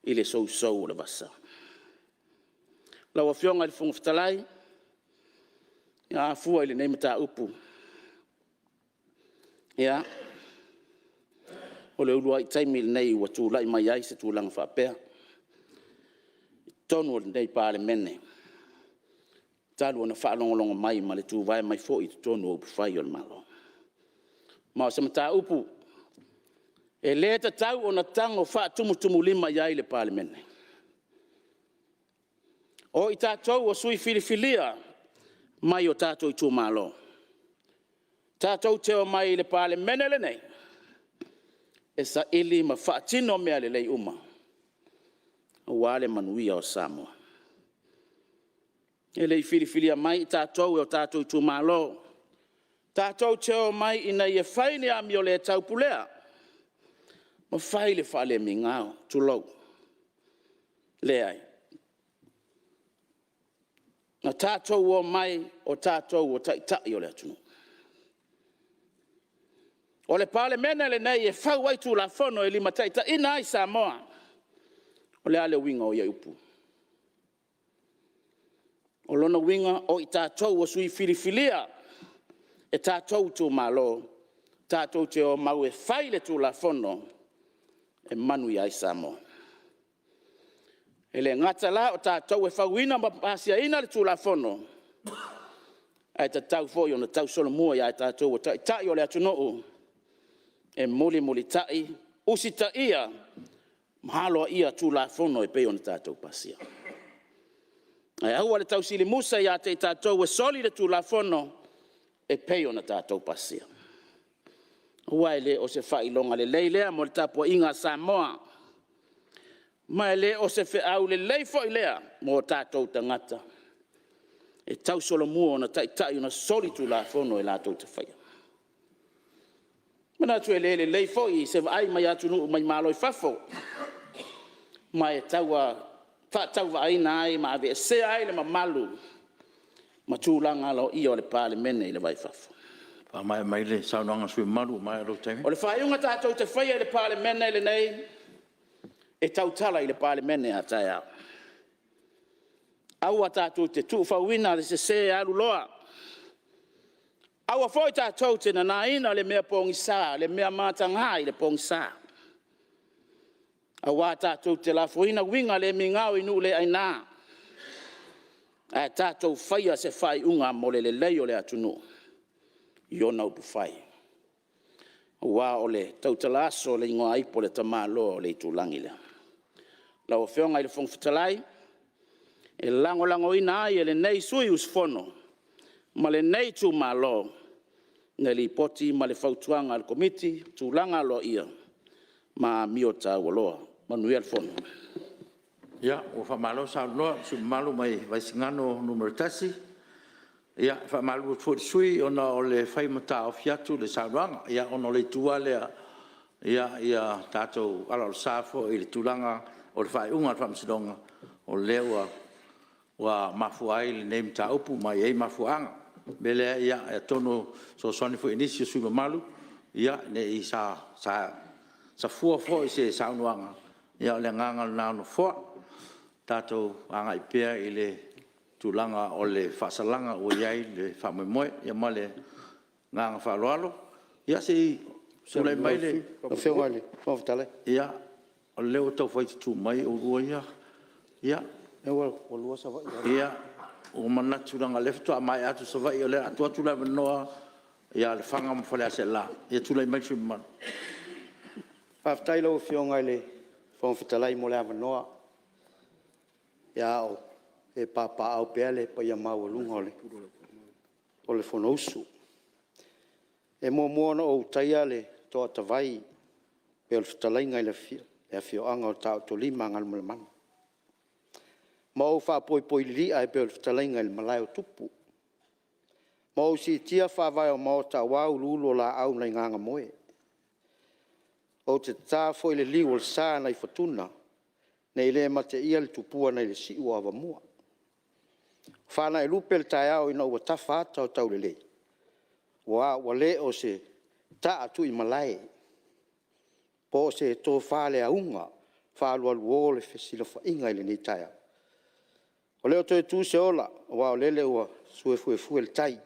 I le sou o le basa. Lau a fionga le funga fitalai. Ia afua i le nei mata upu. Ia. O le ulua i taimi le nei ua tūlai mai ai se tūlanga whapea. Tonu o le nei Palemene. Talu ana whaalongolonga mai ma le tūwai mai fo i tonu o upuwhai o le malo. Ma o se mata upu. E le ta tau o na tango whaatumutumu lima iai le Palemene. O i tātou o sui filifilia mai o tātou i tū malo. Tātou teo mai le Palemene le nei. E sa ili ma whaatino mea le lei uma. Wale manuia o Samoa. E lei filifilia mai i tātou e o tātou i tū malo. Tātou teo mai ina i e whaine ami o le tau pulea. Ma whai le whale mi ngāo, tu lau. Le ai. Na tātou o mai o tātou o tai o le atunu. O le Palemene le nei e whau ai tu la whono e lima tai ina ai Samoa. O le ale winga o ia upu. O lona winga o i tātou o sui filifilia. E tātou tu malo. Tātou te o mau e whai le tu la whono. E manu i ai Samoa. E le ngata la o tātou e whauina ma pasia ina le tu la whono. Ai ta tau fo i ona tau solo mua i ai tātou o tai o le atunoo. E muli tai, usi ta ia. Mahalo ia tu la whono e peo na tātou pasia. Ai aua le tau sili musa ia te tātou e soli le tu la whono e peo na tātou pasia. Ua ele o se whailonga le leilea mo le tapua inga Samoa. Ma ele o se whaau le leifo i lea mo tātou tangata. E tau solo mua na tai una soli tu la whono e lātou te whaia. Mana tu ele leifo i se vai mai atu nu mai malo i fafo. Ma e taua tau vai nai ma ave se ai le mamalu. Ma tūlanga lo i o le Palemene i le vai fafo. Mai le saunanga sui maru mai ro temi. O le whaiunga tātou te whaia i le Palemene le nei. E tautala i le Palemene a tai au. Aua tātou te tu whauina le se alu loa. Aua foi tātou te nanaina le mea pongisa, le mea mātanghai le pongisa. Aua tātou te la fuina winga le mingau inu le aina. A tātou whaia se whaiunga mo le leo le atunu. Iona upu whai. Aua o le tautalaso le ingoa ipo le tamalo o le itulangi le. Lau whionga i le whongwhitalai. E lango ina ai e le nei sui usfono. Ma le nei tu malo. Nga li poti ma le whautuanga al komiti. Tu langa lo ia. Ma miota waloa. Manui al fono. Ia, o whamalo sa loa, su malo mai vaisingano numero tasi. Ia, whamalo fuori sui, ona o le whaimata o fiatu le sauanga. Ia, ona le tua lea. Ia, tātou ala o safo i le tulanga o le whaiunga al whamsidonga. O leo wa mafuai le name ta upu mai ei mafuanga. Bele ia, e tono so soni fu inisio sui malu. Ia, ne i sa fua fo i se saunuanga. Ia, le nganga na no fo. Tātou anga i pia i le tulanga o le whasalanga o iai le whamoemoe. Ia ma le nganga whaaloalo. Ia se sulei mai le. O whionga le, whawhtale. Ia, o leo tau whaiti tu mai o rua ia. Ia. E wala, o lua sa wai. Ia, o manatu langa lefto a mai atu sa vai o le atu la noa ia le fanga mo fale ase la ia tu le mai sui man Whaftai lau whionga le whawhitalai mo le awanoa. Ia o e papa au peale pa ia mau lunga o le whanausu. E mo moana o taia le toa tawai pe o le whitalai ngai le whio. E a whioanga o tau to lima ngal mo le mana. Ma o whapoi poi lia e pe o le whitalai ngai le malai o tupu. Ma o si tia whawai o mao ta wau lulo la au nei nganga moe. O te tā foi le liu o le sā nei whatuna, nei le mate ia le tupua nei le si ua awa mua. Whana e lupe le tai au ina ua tawhata o tau le lei. Wa le o se ta atu i malai. Po se tō whale a unga, whalua luo le whesila whainga i le ni tai au. O leo toi tū se ola, wa o lele ua sue le tai.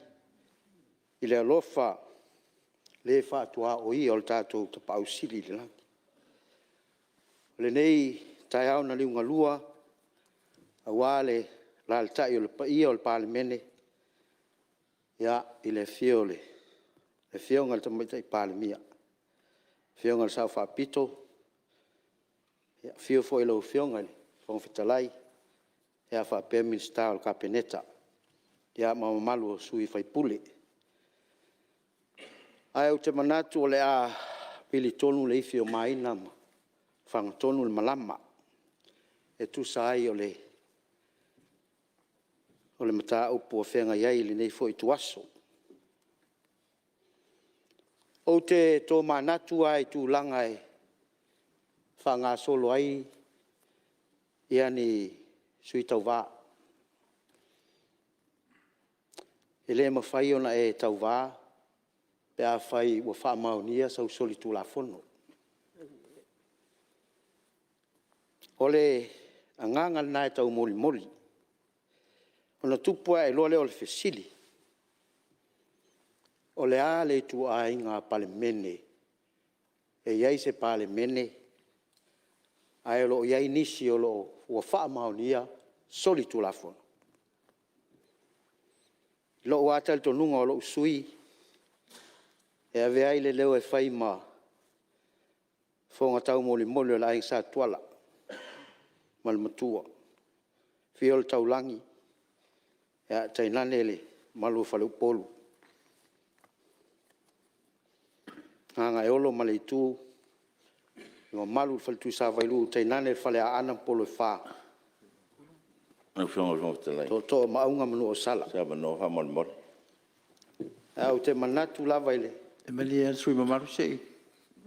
I le alofa, le whātua o i o le tātou ta pau sili le langi. Le nei tai au na liunga lua, a wale la le tai o le paia o le Palemene, ia i le fiole, le fionga le tamaita i Palemia, fionga le sau whapito, ia fio fo i lau fionga le, whangwhitalai, ia whapea minsta o le kapeneta, ia mamamalu o sui whaipule. Ai o te manatu o le a pili tonu le ifi o maina ma whanga tonu le malama. E tu sai o le mata upo o whenga iai le nei fo i tuaso. O te tō manatu ai tu langa e whanga solo ai ia ni sui tau wā. E le mawhai ona e tau wā. Pe a whai ua whaamaunia sau soli tū la whono. O le anganga nai tau moli moli. Ona tupua e loa leo le whesili. O le a le tu a inga Palemene. E iai se Palemene. A e lo iai nisi o lo ua whaamaunia soli tū la whono. Lo ua atal tonunga o lo usui. E ave ai le leo e whai ma whonga tau moli moli o la aing sa tuala ma le matua. Fio le tau langi e a tainane le malu whale upolu. Nganga e olo ma le itu ma malu whale tu sa vailu tainane whale a ana polo e wha. Au whionga talai. To maunga manu o sala. Sa mano ha mol mol. Au te manatu lava ile. E mali e sui mamaru sei.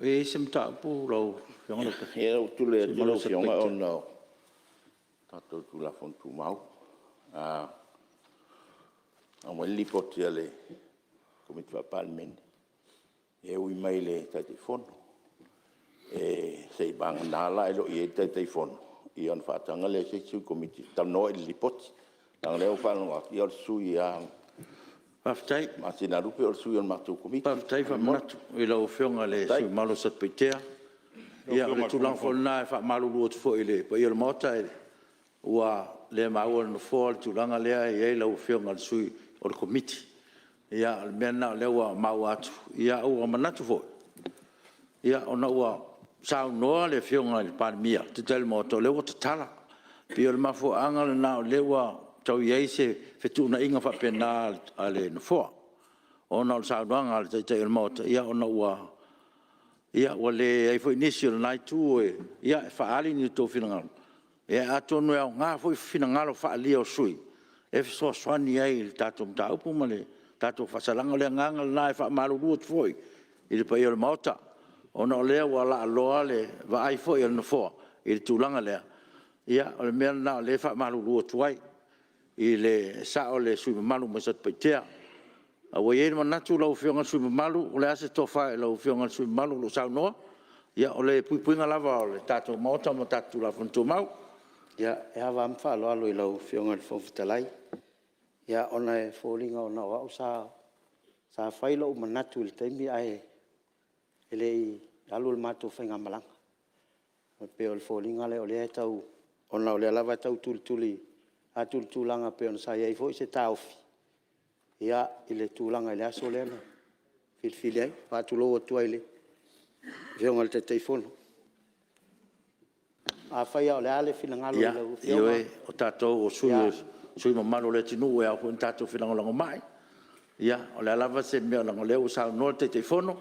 E se mta pu lau whionga loka. E o tule e tilo whionga o nao. Tato tu la fontu mau. A wali poti ale komiti wa Palemene. E ui mai le tai fono. E sei banga nala e lo i e tai fono. I on whatanga le se sui komiti. Tau no e li poti. Tang leo whanua i or sui a Paftai. Masina rupe or sui on matu komiti. Paftai fa manatu. I lau whionga le sui malo sat peitea. Ia le tulang whona e wha malu luot fo i le. Pa i o le mota e ua le maua no fo al tulanga lea i e lau whionga le sui o le komiti. Ia le mena le ua mau atu. Ia ua manatu fo. Ia ona ua sao noa le whionga le Palemia. Te tele moto le ua tatala. Pio le mafo anga le nao le ua tau iei se whetuna inga whapena a le nofoa. Ona o sao noanga le teitai le moto. Ia ona ua le ai fo inisio le nai tu e ia e whaali ni tō whinangalo. E atonu e au ngā fo i whinangalo whaali o sui. E so swani ai le tātou mta upu ma le tātou whasalanga le nganga le nai whaamalu ruot foi. I le pai o le maota. Ona o lea wa la aloa le wa ai foi o le nofoa. I le tūlanga lea. Ia o le mea na o le whaamalu ruot foi. I le sa o le sui mamalu ma sat paitea. A wa ye ma natu lau whionga sui mamalu, o le ase tofa e lau whionga sui mamalu lo sau noa. Ia o le puipuinga lava o le tātou maota ma tātou la whantu mau. Ia e hawa amwha alo alo i lau whionga le whawhitalai. Ia ona e whōringa ona o au sa whailo o manatu i le taimi ai e le i alu le mātou whainga malanga. Pe o le whōringa le o le e tau, ona o le alava tau tuli a tulanga pe on sa ia foi se taufi ia ile tulanga ile aso lena fil ai fa tulo tu ile veonga te telefono a fa ia le ale finangalo Ia, le ioe, o tātou o sui mamalo le tinu e au tātou finangalo mai. Ia, o le alava se mea langa leo sa no te fono,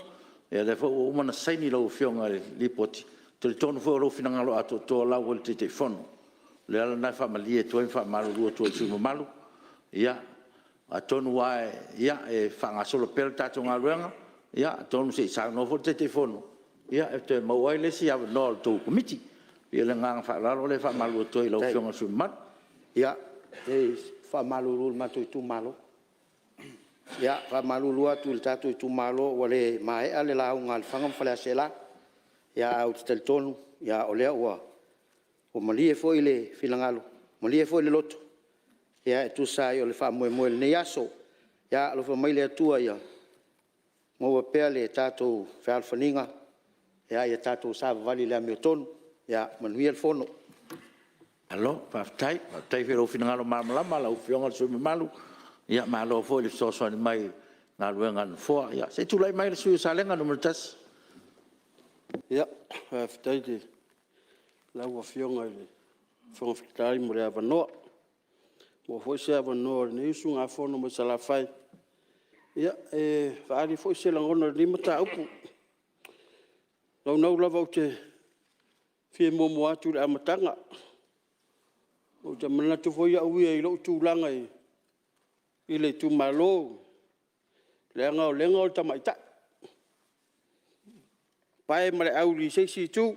e le fo o mana saini lau fionga li poti. Te tonu fo lau finangalo ato to lau o te fono. Le ala nai fa mali e toi fa malu rua to sui mamalo. Ia, a tonu wae, ia, e fa ngasolo pel tātou ngā ruenga. Ia, tonu se sa no fo te fono. Ia, e te mauai le si ava no tau komiti. Ia le nganga fa lalo le fa malu to lau fionga sui mamalo. ia e fa malulu matu tu malo ia fa malulu atu tatu tu malo wale mai ale la un al fangam fala sela ia au tel tonu ia ole wa o mali foi le filangalo mali foi le loto ia tu sai o le fa mo le yaso ia lo fa mai le tua ia mo pe le tatu fa alfaninga ia tatu sa vali le mi tonu ia manuia el fono. Alo, tai fero finangalo malama la ufionga so malu. Ya malo fo le so mai na luenga fo ya. Se tu lai mai le su salenga no multas. Ya, tai de la ufionga le. Fo fitai mo le avano. Mo fo se avano ne su nga fo no mo sala fai. Ya, fa ali fo se langono ni mata upu. Lo no la vote. Fie mo mo atu le amatanga. O te mana tu foi au ia i lo tu langa i le tu malo le nga o tamaita pai mare au li se si tu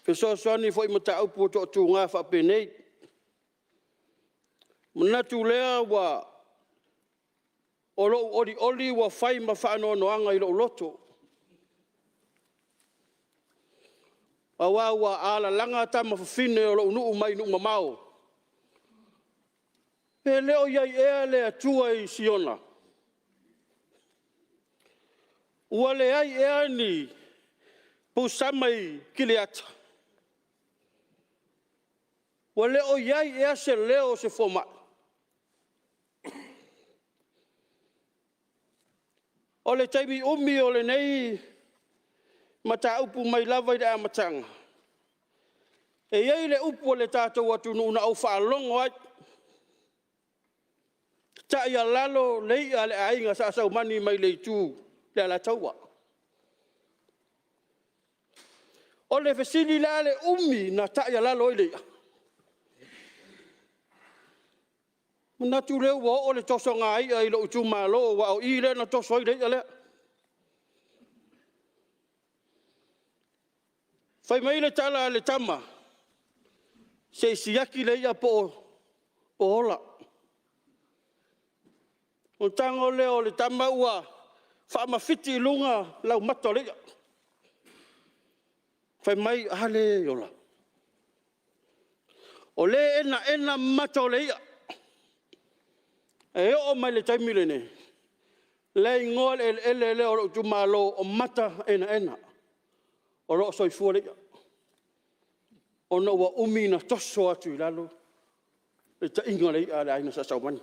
pe so ni foi mata au po tu nga fa penei mana tu le wa o lo oli wa fai ma fa no anga i lo loto awa ala langa tama fine o nu mai nu mamao pe leo ia ele tua i siona wale ai ani pusamai kiliata wale o ia se leo se foma ole taibi umi ole nei mata upu mai lava i da matanga. E iei le upu le tātou atu nuna au whaalongo ai. Ta ia lalo lei a le ainga sa sau mani mai le tū le ala taua. O le fesili la le umi na ta ia lalo i leia. Muna tu leo wa o le toso ngā ia i lo utu malo wa o i le na toso i leia lea. Fai mai le tala le tama. Se siaki le ia po ola. O tango leo le tama ua. Fa mafiti lunga lau mato le ia. Fai mai ale yola. O le ena mato le ia. E o mai le taimile ne. Le ingoa le o tu malo o mata ena. O lo soi fuare o no wa umina toso atu i lalo e ta inga lei a aina sa saumani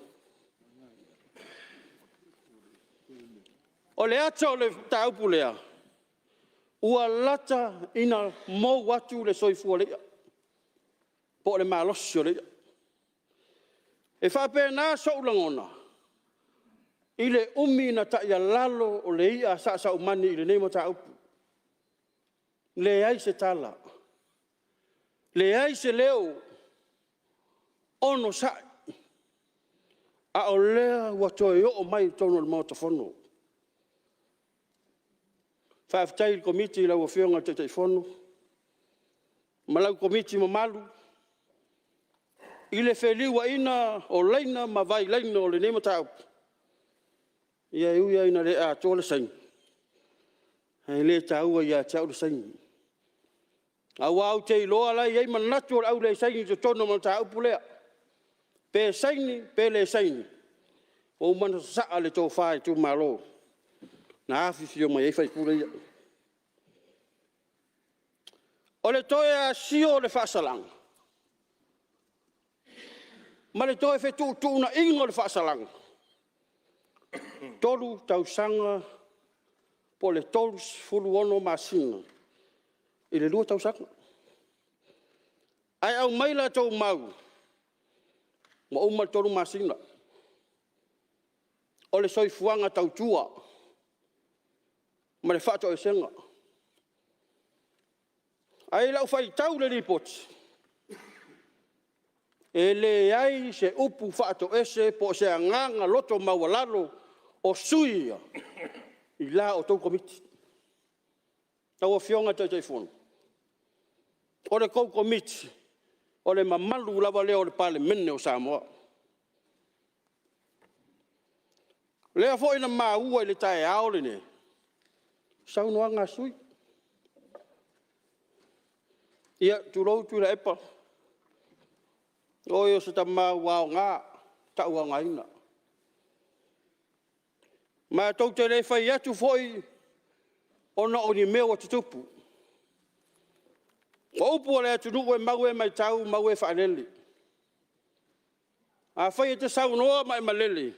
o le ato le taupu lea ua lata ina mo watu le soi fuare po le malosio lea e whapena so ulangona i le umina ta ia lalo o le ia sa saumani i le neimo taupu le ai se tala. Le ai se leo ono sa. A o lea watoe o mai tono le motofono. Whaaftai il komiti lau whionga te teifono. Malau komiti mamalu. I le wheliwa ina o leina ma vai leina o le nema tau. Ia iuia ina le a tole sain. Hei le taua ia tau le sain. Au au te iloa lai ei manatu au le saini to tono ma tau pulea. Pe saini, pe le saini. O mana saa le tō whae tu malo. Na afi fio mai e whai pulea. O le toe a sio le whasalang. Ma le toi fe tu na ingo le whaasalanga. Tolu tausanga po le tolu fulu ono masina. I le lua tausanga. Ai au maila tau mau. Ma uma tolu masina. O le soifuanga tau tua. Ma le whaato e senga. Ai lau fai tau le ripoti. E le ai se upu whaato ese po se anganga loto mawalalo o suia i la o tau komiti. Tau a fionga tau teifonu. O le kou komiti, o le mamalu lava leo le Palemene o Samoa. Lea fo ina maua i le tae ao le ne. Saunoanga sui. Ia tulou tu la epa. Oyo se ta mau ngā, ta ua ngaina. Ma tau te rei whai atu foi, ona o ni mea o te tupu. O upu o le atu nuku e mau e mai tau, mau e whaaneli. A whai e te sau noa mai malele,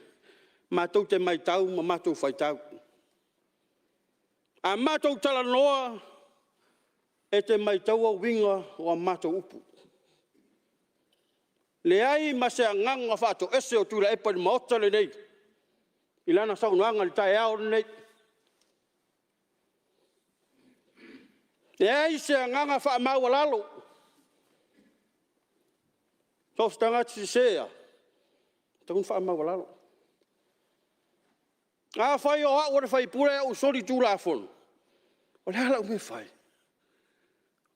ma tau te mai tau, ma matou whai tau. A matou tala noa, e te mai tau a winga o a matou upu. Le ai ma se nganga whaato ese o tūra epa ni maota le nei. I lana saunoanga le tae ao le nei. Le ai se nganga wha maua lalo. Tau stanga ti sea. Taun wha maua lalo. A whai o hao le whai pure o sori tūra afon. O le hala ume whai.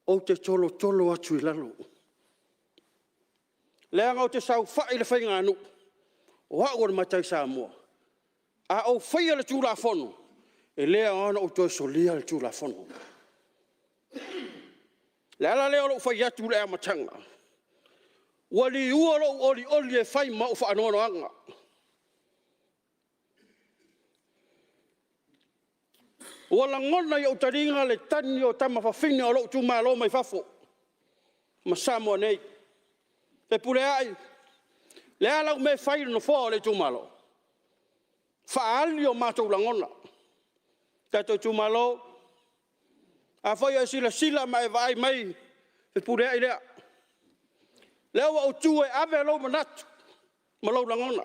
O te tolo tolo atu i lalo. Lea ngau te sau whai le whai ngānu. O hao le matai Samoa. A o whai le tūra fono. E lea ana o toi solia le tūra fono. Le ala lea lo whai atu lea matanga. Wali ua lo oli e whai ma o whaanoano anga. Wala ngona i o taringa le tani o tama whawhine o lo tu malo mai whafo. Ma Samoa nei. Te pule ai. Le ala me whai no fo le tu malo. Whaali o mātou langona. Tato tu malo. A whai a sila mai vai mai. Te pule ai lea. Lea wa o tu e ave lo manatu. Malo langona.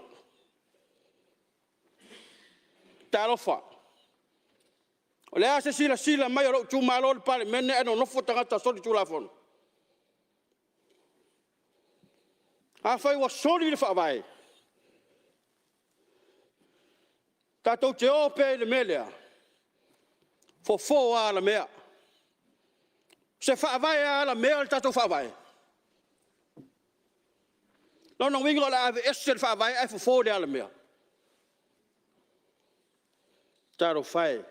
Ta alofa. O lea se sila mai o lo tu malo le Palemene e no nofo tangata sori tu la fono. A whai wa sori le whaavai. Tātou te ope le melea. Fo a la mea. Se whaavai a la mea le tātou whaavai. Nona wingo la ave ese le whaavai ai fo le a la mea. Tātou whai.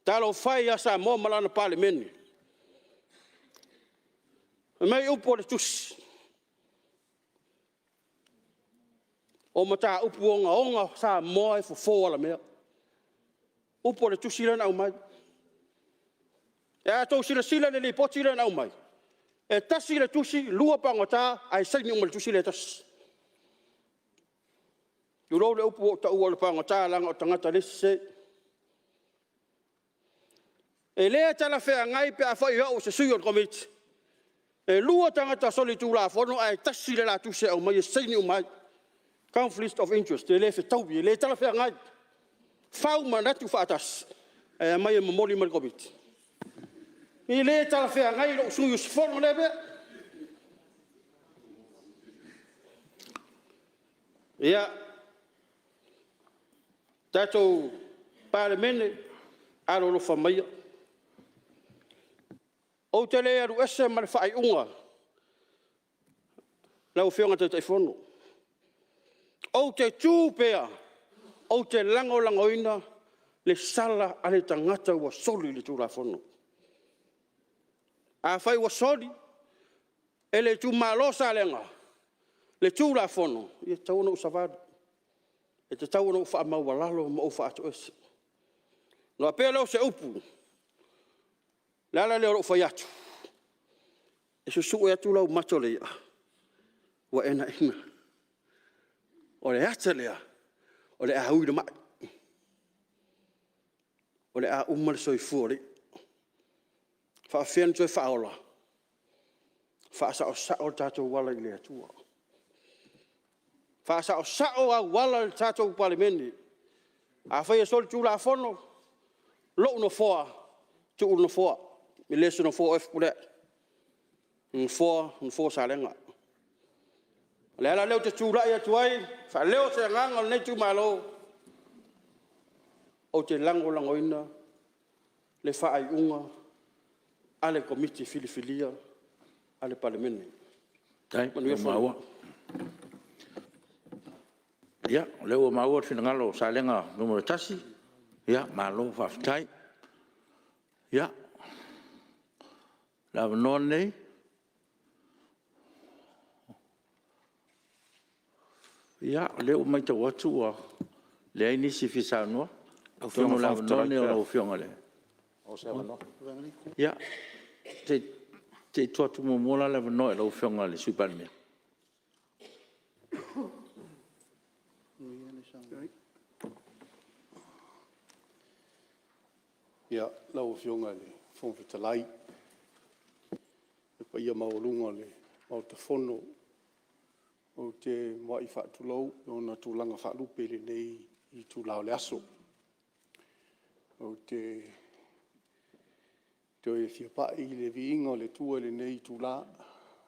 Tātou whai a sa mō malana Palemene. Mai upo le tusi. O mata upu onga sa moe fo ala mea. Upo le tusi lana au mai. E a tau sila le poti lana au mai. E tasi le tusi, lua pangota, ai saini o le tusi le tasi. Yurou le upu o ta ua le pangota langa o tangata lese. E lea tala whea ngai pe a whai hao se sui o le komiti. E lua tangata soli tu la fono, ai tasi le la tusi au mai, e saini o mai. Conflict of interest, e le fe taubi, e le tala whea ngai. Whau manatu whaatas, e mai e mamori mai komiti. I le tala whea ngai lo sui o sifono lebe. Ia, tātou Palemene, alo lo whamaia. O te le aru ese ma le whai unga. Lau whionga te teifono. O te tūpea, o te langoina, le sala a le tangata ua soli le tūra fono. A whai ua soli, e le tū malosa lenga, le tūra fono, i e tauna u savadu. E te tauna u wha maua lalo ma u wha atu ese. No a pēr leo se upu, le ala leo u whai atu. E su e atu lau matole ia. ua ena ina. O le ata lea, o le a hui le mai. O le a uma le soifua le. Whaafean tue whaola. Whaasa o sao tātou wala i le atua. Whaasa o sao a wala le tātou Palemene. A whaia sol tū la whono. Lo no foa, tu no foa. Me leso no foa efu le. Un foa sa lenga. Le ala leo te tūra ia tuai. Wha leo te nganga nei tu malo. O te lango ina. Le whaai unga. Ale komiti filifilia. Ale Palemene. Tai, maua. Ia, leo maua fina ngalo sa lenga numero tasi. Ia, malo whaftai. Ia. Lava non nei. Ia, leo mai te watu a le aini si fisa noa. Tono lava non nei o lau fionga le. O se avanoa. Ia, te tuatu mo mola lava noa lau fionga le sui Palemene. Ia, lau fionga le Fonotaga. E pa ia maolunga le mau te fono o te mai whaatulau o na tūlanga whaalupe le nei i tūlau le aso. O te e fia pai le viinga le tua le nei tūla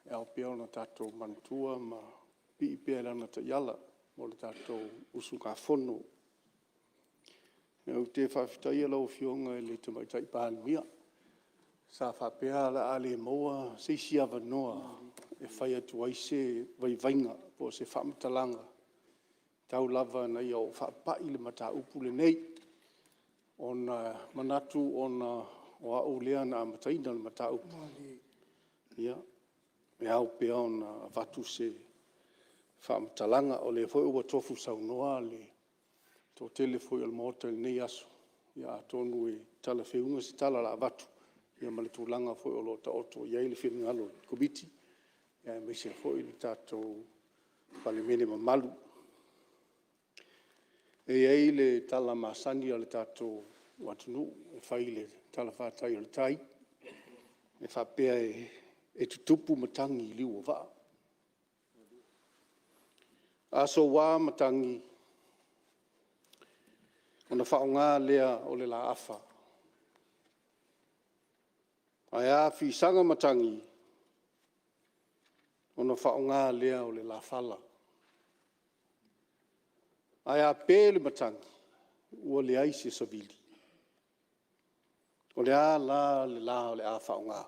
e au pēo na tātou mantua ma pi pēa lana ta iala mo le tātou usunga fono. O te whawhitai lau fionga le te maitai Palemene. Sa whapea la ale moa seisi avanoa e whai atu aise vai vainga po se whamatalanga. Tau lava na ia o whapai le mata upu le nei. Ona manatu ona o au lea na amataina le mata upu. Ia, e au pea ona vatu se whamatalanga o le foi ua tofu saunoa le to tele foi al motel nei aso. Ia tonu e tala whiunga si tala la vatu. Ia male tūlanga foi o lota oto iai le whenngalo komiti. Ia me se foi le tātou Palemene mamalu. E iai le tala masani le tātou watunu. E whai le tala whātai o le tai. E whapea e tutupu matangi liu o waa. Aso wā matangi. Ona whaonga lea o le la afa. Ai a sanga matangi. Ona whaonga lea o le la fala. Ai a pēle matangi. Ua le aise savili. O le a la o le a whaonga.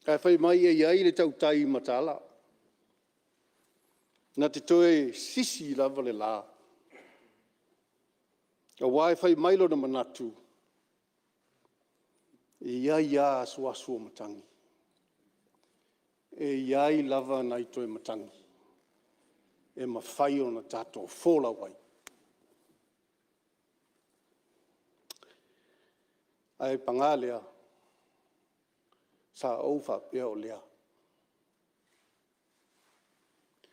Ai whai mai e iai le tautai matala. Na te toe sisi lava le la. A wai whai mailo na manatu. E iai a asua matangi. E iai lava nai toe matangi. E mawhai o na tātou whola wai. Ai pangalea. Sa au whapea o lea.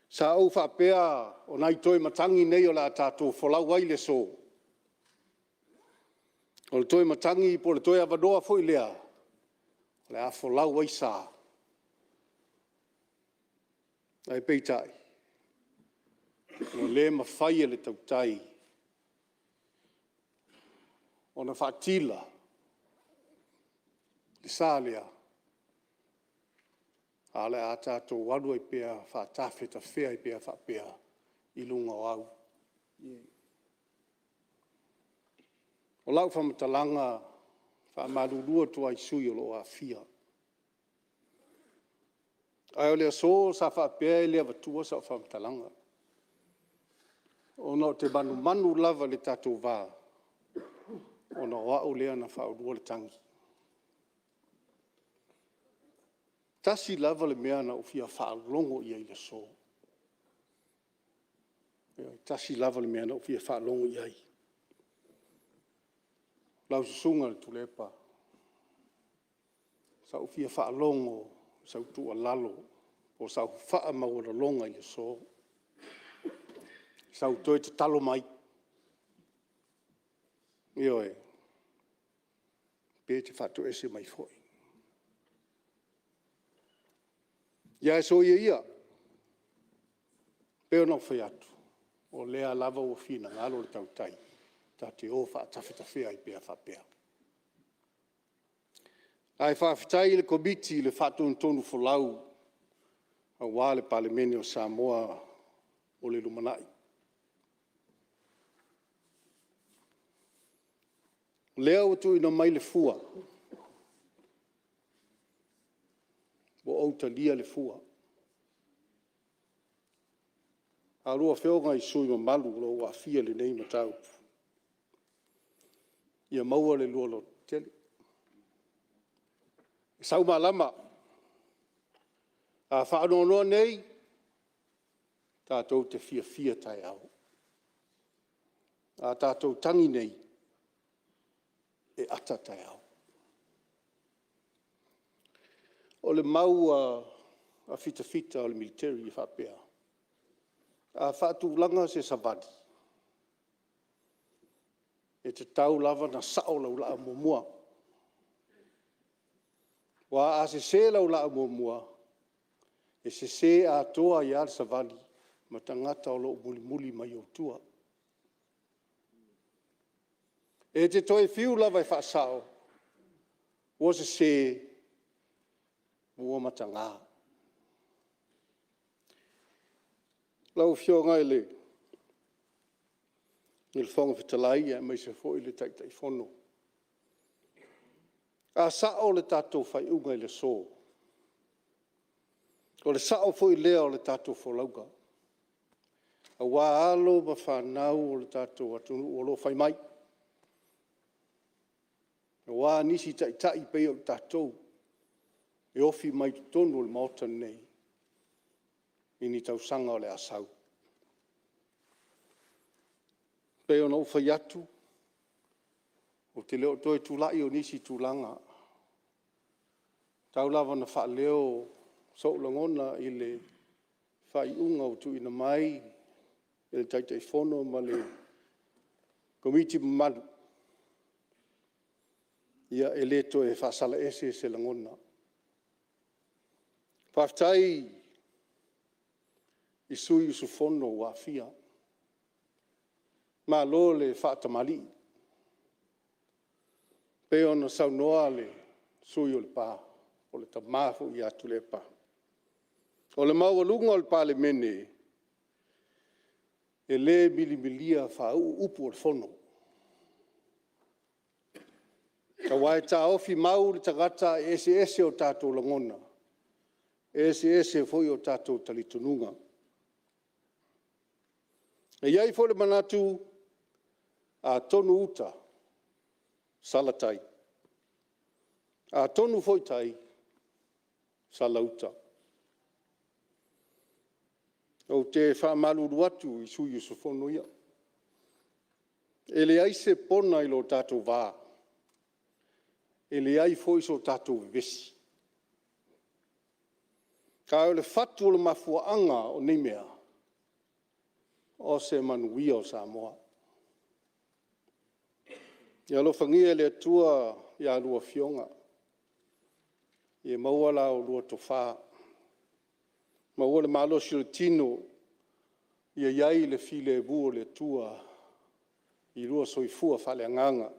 Sa au whapea o nai toi matangi nei o la tātou whola wai le so. O le toi matangi po le toi avanoa foi lea. Le a whola wai sa. Ai peitai. O le mawhai le tautai. O na whaatila. Le sa lea. Ale a tātou waru ai pēa whaatawheta whea ai pēa whapea i lunga o au. O lau whamatalanga whamarurua tua i sui o loa fia. Ai o lea so sa whapea i lea watua sa whamatalanga. O no te manu lava le tātou wā. O na wao lea na whaurua le tangi. Tasi lava le mea na ufia whaalongo i ai le so. Tasi lava le mea na ufia whaalongo i ai. Lau susunga le tulepa. Sa ufia whaalongo sau tua lalo, o sau faa maura longa i le so. Sau toi te talo mai. Io e, pe te fatu ese mai foi. Ia e so ia, pe o no fai atu, o lea lava o fina, ngalo le tautai, ta te o faa tawhitawhia i pea whapea. Ai whawhitai le komiti le fatu tonu folau, a wā le Palemene o Samoa o le lumanai. Lea o tu ina mai le fua, o autalia le fua. A rua whionga i sui ma malu lo wa fia le nei matau. Ia maua le lua lo tele. Sau malama, a whaanonoa nei, tātou te fia tai au. A tātou tangi nei, e ata tai au. O le mau a fita o le military i whapea. A whātu langa se savadi. E te tau lava na sao lau la mua. Wa a se lau la mua. E se a toa i ar savadi. Ma tangata o lo muli mai o tua. E te toi fiu lava i whaasao. O se mua matanga. Lau whionga i le. Ni le whonga whitalai e mai se fo i le taitai whono. A sao le tātou whai unga i le so. O le sao fo i lea o le tātou wholauga. A wā alo ma whanau o le tātou atunu o lo whai mai. A wā nisi tai pei o le tātou. E ofi mai tonu o le maota nei. Ini tau sanga o le asau. Peo na ufa yatu, o te leo toi tūlai o nisi tūlanga. Tau lava na wha leo so langona i le whai unga o tu ina mai, i le taitai whono ma le komiti manu. Ia e le to e whaasala ese se langona. Whaftai i sui usu whono wa fia. Ma lo le whaatamali. Peo na sau noa le sui o le pā. O le tamafu i atu le pā. O le maualunga o le Palemene. E le milimilia whau upu o le whono. Ka wai tā ofi mau le tagata ese o tātou langona. Ese foi o tātou talitununga. E iai fo le manatu a tonu uta salatai. A tonu foi tai salauta. O te whaamalu atu i sui usu whono ia. E le ai se pona i lo tātou vā. E le ai foi so tātou vesi. Ka o le fatu o le mafuaanga o nei mea. O se manuia o Samoa. Ia lo whangia le atua ia lua fionga. Ia maua la o lua tofa. Maua le malo si tino. Ia iai le file e buo le atua. I lua soifua fale anganga.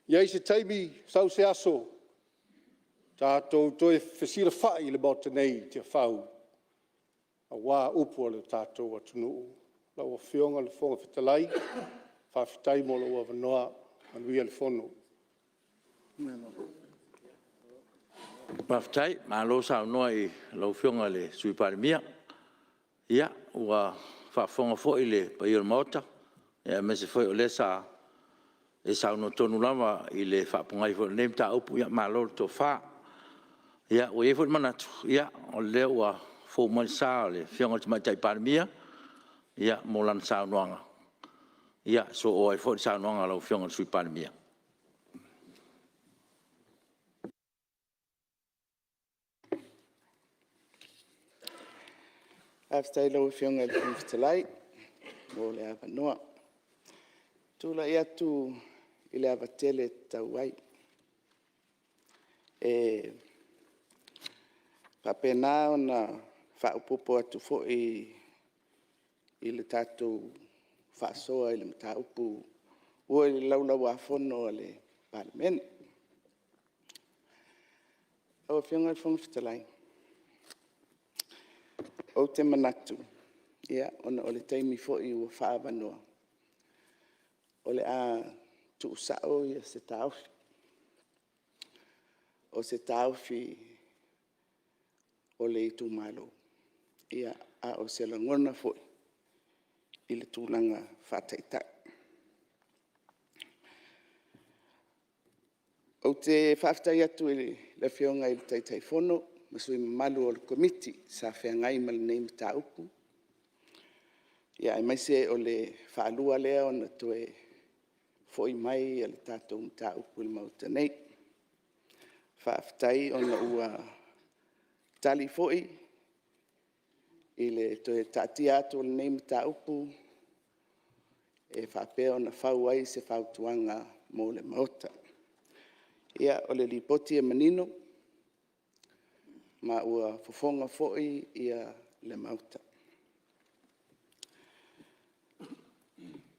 Iai se taimi sau se aso. Tātou toi whesira whai le bota nei te whau. A wā upu le tātou atunu. Lau a whionga le whonga whitalai. Whawhitai mo lau a wanoa. Manuia le whono. Paftai, ma lo sa no i lo fionga le sui Palemene. Ia, ua whafonga fo i le pa i mota. Ia me se foi o le sa e sa no tonu lava i le whapungai fo nem ta upu ia ma lo to fa. Ia, o e fo manatu. Ia, o le ua fo mai sa le fionga te mai tai Palemene. Ia, mo lan sa noanga. Ia, so o e fo sa noanga lo fionga sui Palemene. After lau fionga le fumfitalai, mo le ava noa. Tula ia tu ile ava tele tauai. Papena ona whaupopo atu fo i le tātou whaasoa i le mataupu ua i le laulau a fono le Palemene. Au fionga le fumfitalai. O te manatu, ia, ona o le taimi fo i ua whaavanoa. O le a tu usao ia se tauwhi. O se tauwhi o le itu malo. Ia a o se langona fo i le tūlanga whataitai. O te whaftai atu i le fionga i le taitai fono, masui malu o le komiti sa whengai ma le nei mta upu. Ia, mai se o le whaalua lea o na toe foi mai a le tātou mta upu le mauta nei. Whaftai o na ua tali foi i le toe tati atu le nei mta upu e whapea o na whau ai se whautuanga mo le mauta. Ia, o le lipoti e manino, ma ua fofonga foi ia le mauta.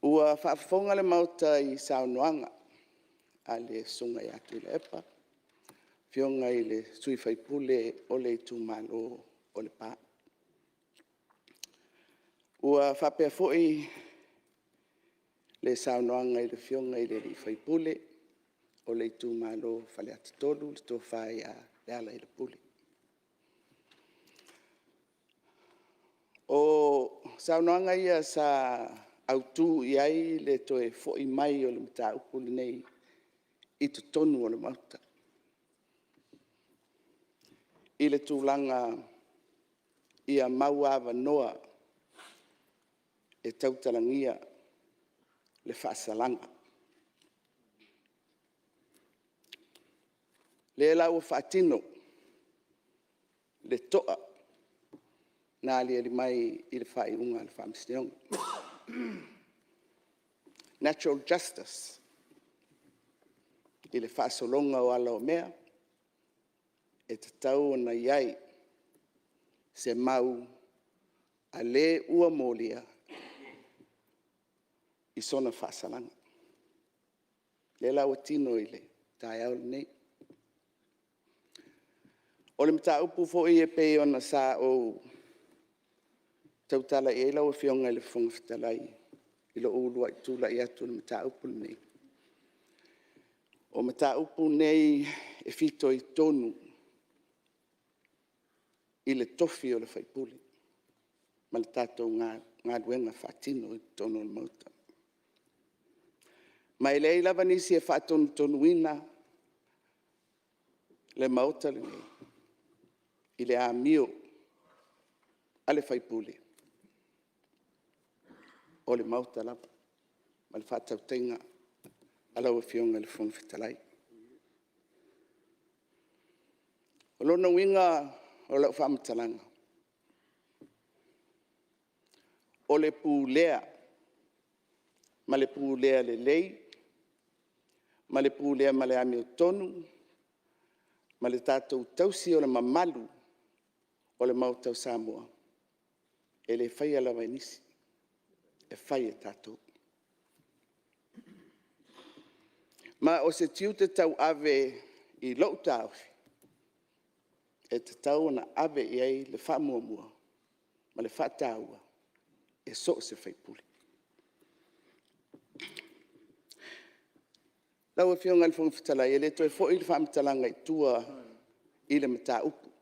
Ua whaafonga le mauta i saunoanga a le sunga i atu i le epa, fionga i le sui whaipule o le itu malo o le pā. Ua whapea foi le saunoanga i le fionga i le whaipule o le itu malo whale atitolu, le tō whai a le ala i le pule. O saunoanga ia sa autu i ai le toe foi mai o le mta upuli nei i tu tonu o le mauta. I le tūlanga ia mauava noa e tautalangia le whaasalanga. Le lau whaatino le toa nā lia li mai i le whai unga le whaamisionga. Natural justice i le whaasolonga o ala o mea e te tau na iai se mau a le ua molia i sona whaasalanga. Le lau atino i le tai au nei. O le mta upu fo i e pei ona sa o tautala e lau e fionga i le whongwhitalai i lo ulua i tūla i atu le mta upu nei. O mta upu nei e fito i tonu i le tofi o le whaipuli. Ma le tātou ngā duenga whaatino i tonu le mauta. Ma i lei lava nisi e whaatonu tonuina le mauta le nei. I le a mio a le whaipuli. O le mauta lapa. Ma le whaatautenga a lau e fionga le whongwhitalai. O lona winga o lau whaamatalanga. O le pūlea. Ma le pūlea le lei. Ma le pūlea ma le amio tonu. Ma le tātou tausi o le mamalu. O le mautau Samoa, e le whai ala wainisi, e whai e tātou. Ma o se tiu te tau ave i lau tāuhi, e te tau na ave i ai le whamuamua, ma le whataua, e so se whaipuli. Lau e fionga le whongwhitalai, e le toi fo i le whaamitalanga i tua i le mata upu.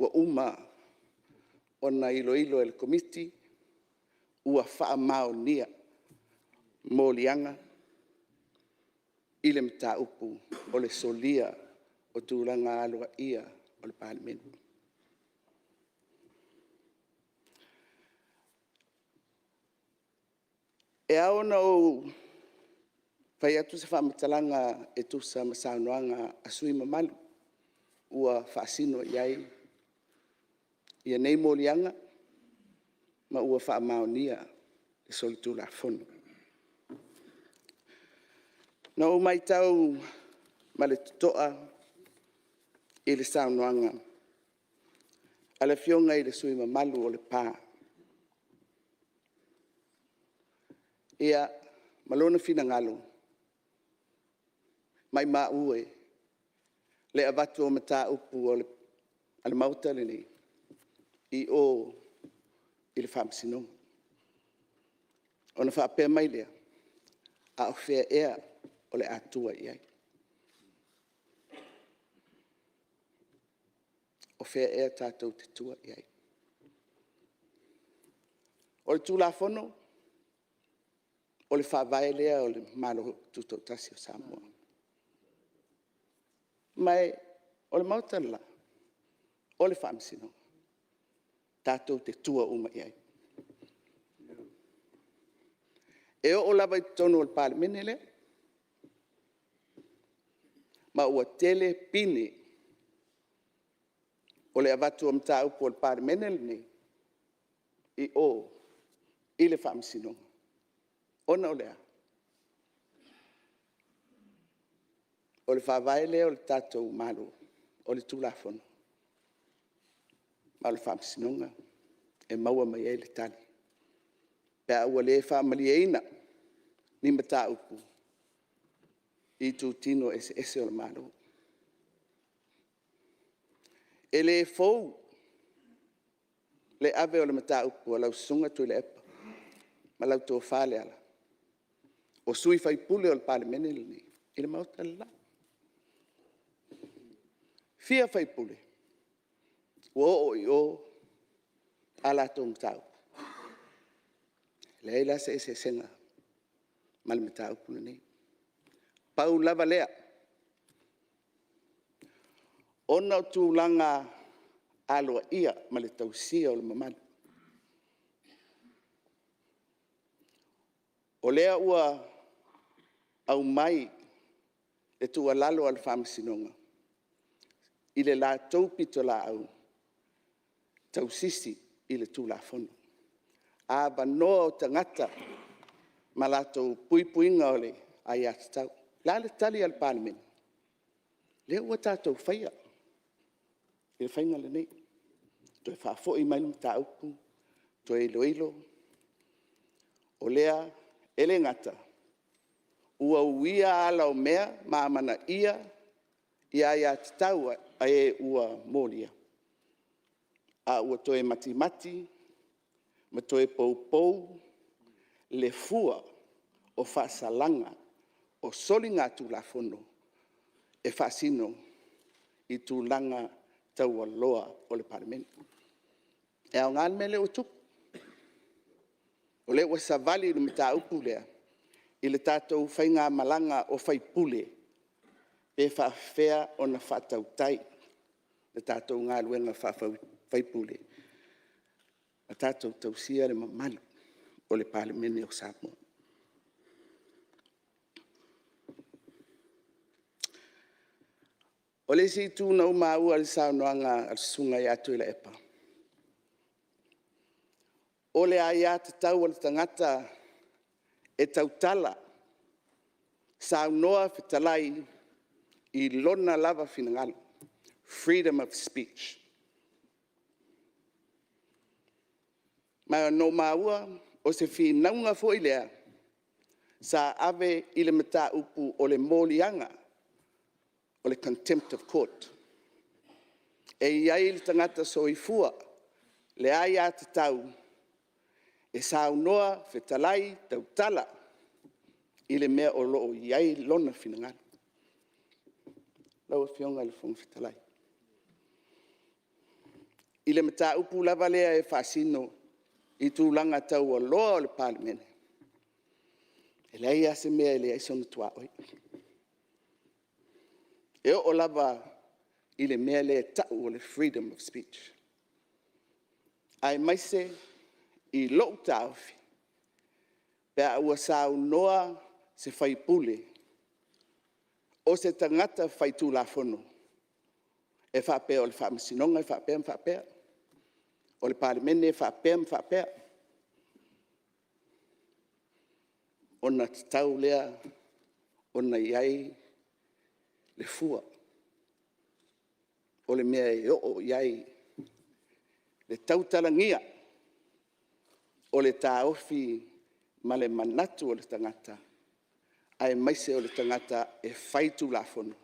Ua uma o na ilo e le komiti, ua wha maonia mōlianga i le mta upu o le solia o tūranga alua ia o le Palemene. E aona o whai atu se whaamatalanga e tusa masaunoanga a sui mamalu, ua whaasino iai ia nei mōlianga, ma ua whaamaonia e soli tūla fono. Na o mai tau ma le tutoa i le saunoanga. A le fionga i le sui mamalu o le pā. Ia malona fina ngalo. Mai ma ue le avatu o mata upu o le ale mauta le nei. I o i le whamsinong. Ona whapea mai lea. A o whea ea o le atua iai. O whea ea tātou te tua iai. O le tūla fono, o le whawai lea o le malo tutou tasi o Samoa. Mai, o le mautala, o le whamsino, tātou te tua uma iai. E o lava i tono o le Palemene lea, ma ua tele pini o le avatu o mta upo o le Palemene nei, i o, i le whamsinonga. Ona o lea. O le whawai lea o le tātou malo, o le tūlafono. Ma le whamsinonga, e maua mai e le tali. Pea ua le whamaliaina, ni mata upu. I tū tino ese o le malo. E le fou, le ave o le mata upu, lau sunga tu le epa. Ma lau tō whale ala. O sui fai pule o le Palemene le nei. I le mauta la. Fia fai pule. O i o ala tōng tau. Le eila se senga. Ma le mata upu le nei. Pau lava lea. Ona o tūlanga aloa ia ma le tausia o le mamalu. O lea ua au mai e tua lalo al whamsinonga. I le la taupito la au tausisi i le tūlafono. A vanoa o tangata ma la tau puipuinga o le ai atatau. La le tali al Palemene. Le ua tātou whaia. I le whainga le nei. Toi whafo i mai mta upu. Toi ilo. O lea ele ngata. Ua uia ala o mea maamana ia ia tatau a e ua molia. A ua toe mati, ma toe pou, le fua o whaasalanga o soli ngā tūlafono e whaasino i tūlanga taua loa o le Palemene. E au ngān mele o tupu. O le ua savali i mita upu lea i le tātou whainga malanga o whaipule e whawhea o na whatau tai le tātou ngā luenga whaipule. A tātou tausia le mamalu o le Palemene o Samoa. O le si tūna o maua le saunoanga al sunga i atu i la epa. O le aia te tau al tangata e tautala saunoa fitalai i lona lava finangalo. Freedom of speech. Mai o no maua o se finaunga fo i lea sa ave i le mata upu o le molianga o le contempt of court. E iai le tangata soifua le aia te tau e saunoa fetalai tautala i le mea o loo iai lona finangalo. Lau fionga le fong fetalai. I le mata upu lava lea e whaasino i tūlanga tau o loa o le Palemene. E lei ase mea e lea i sona tua oi. E o lava i le mea lea tau o le freedom of speech. Ai maise i lou taufi. Pea ua sau noa se whaipule. O se tangata whaitu la fono. E whapea o le whamasinonga e whapea. O le Palemene e whapea. ona tau lea, ona iai le fua. O le mea e o iai le tautalangia. O le taofi ma le manatu o le tangata. Ai maise o le tangata e fai tu la fono.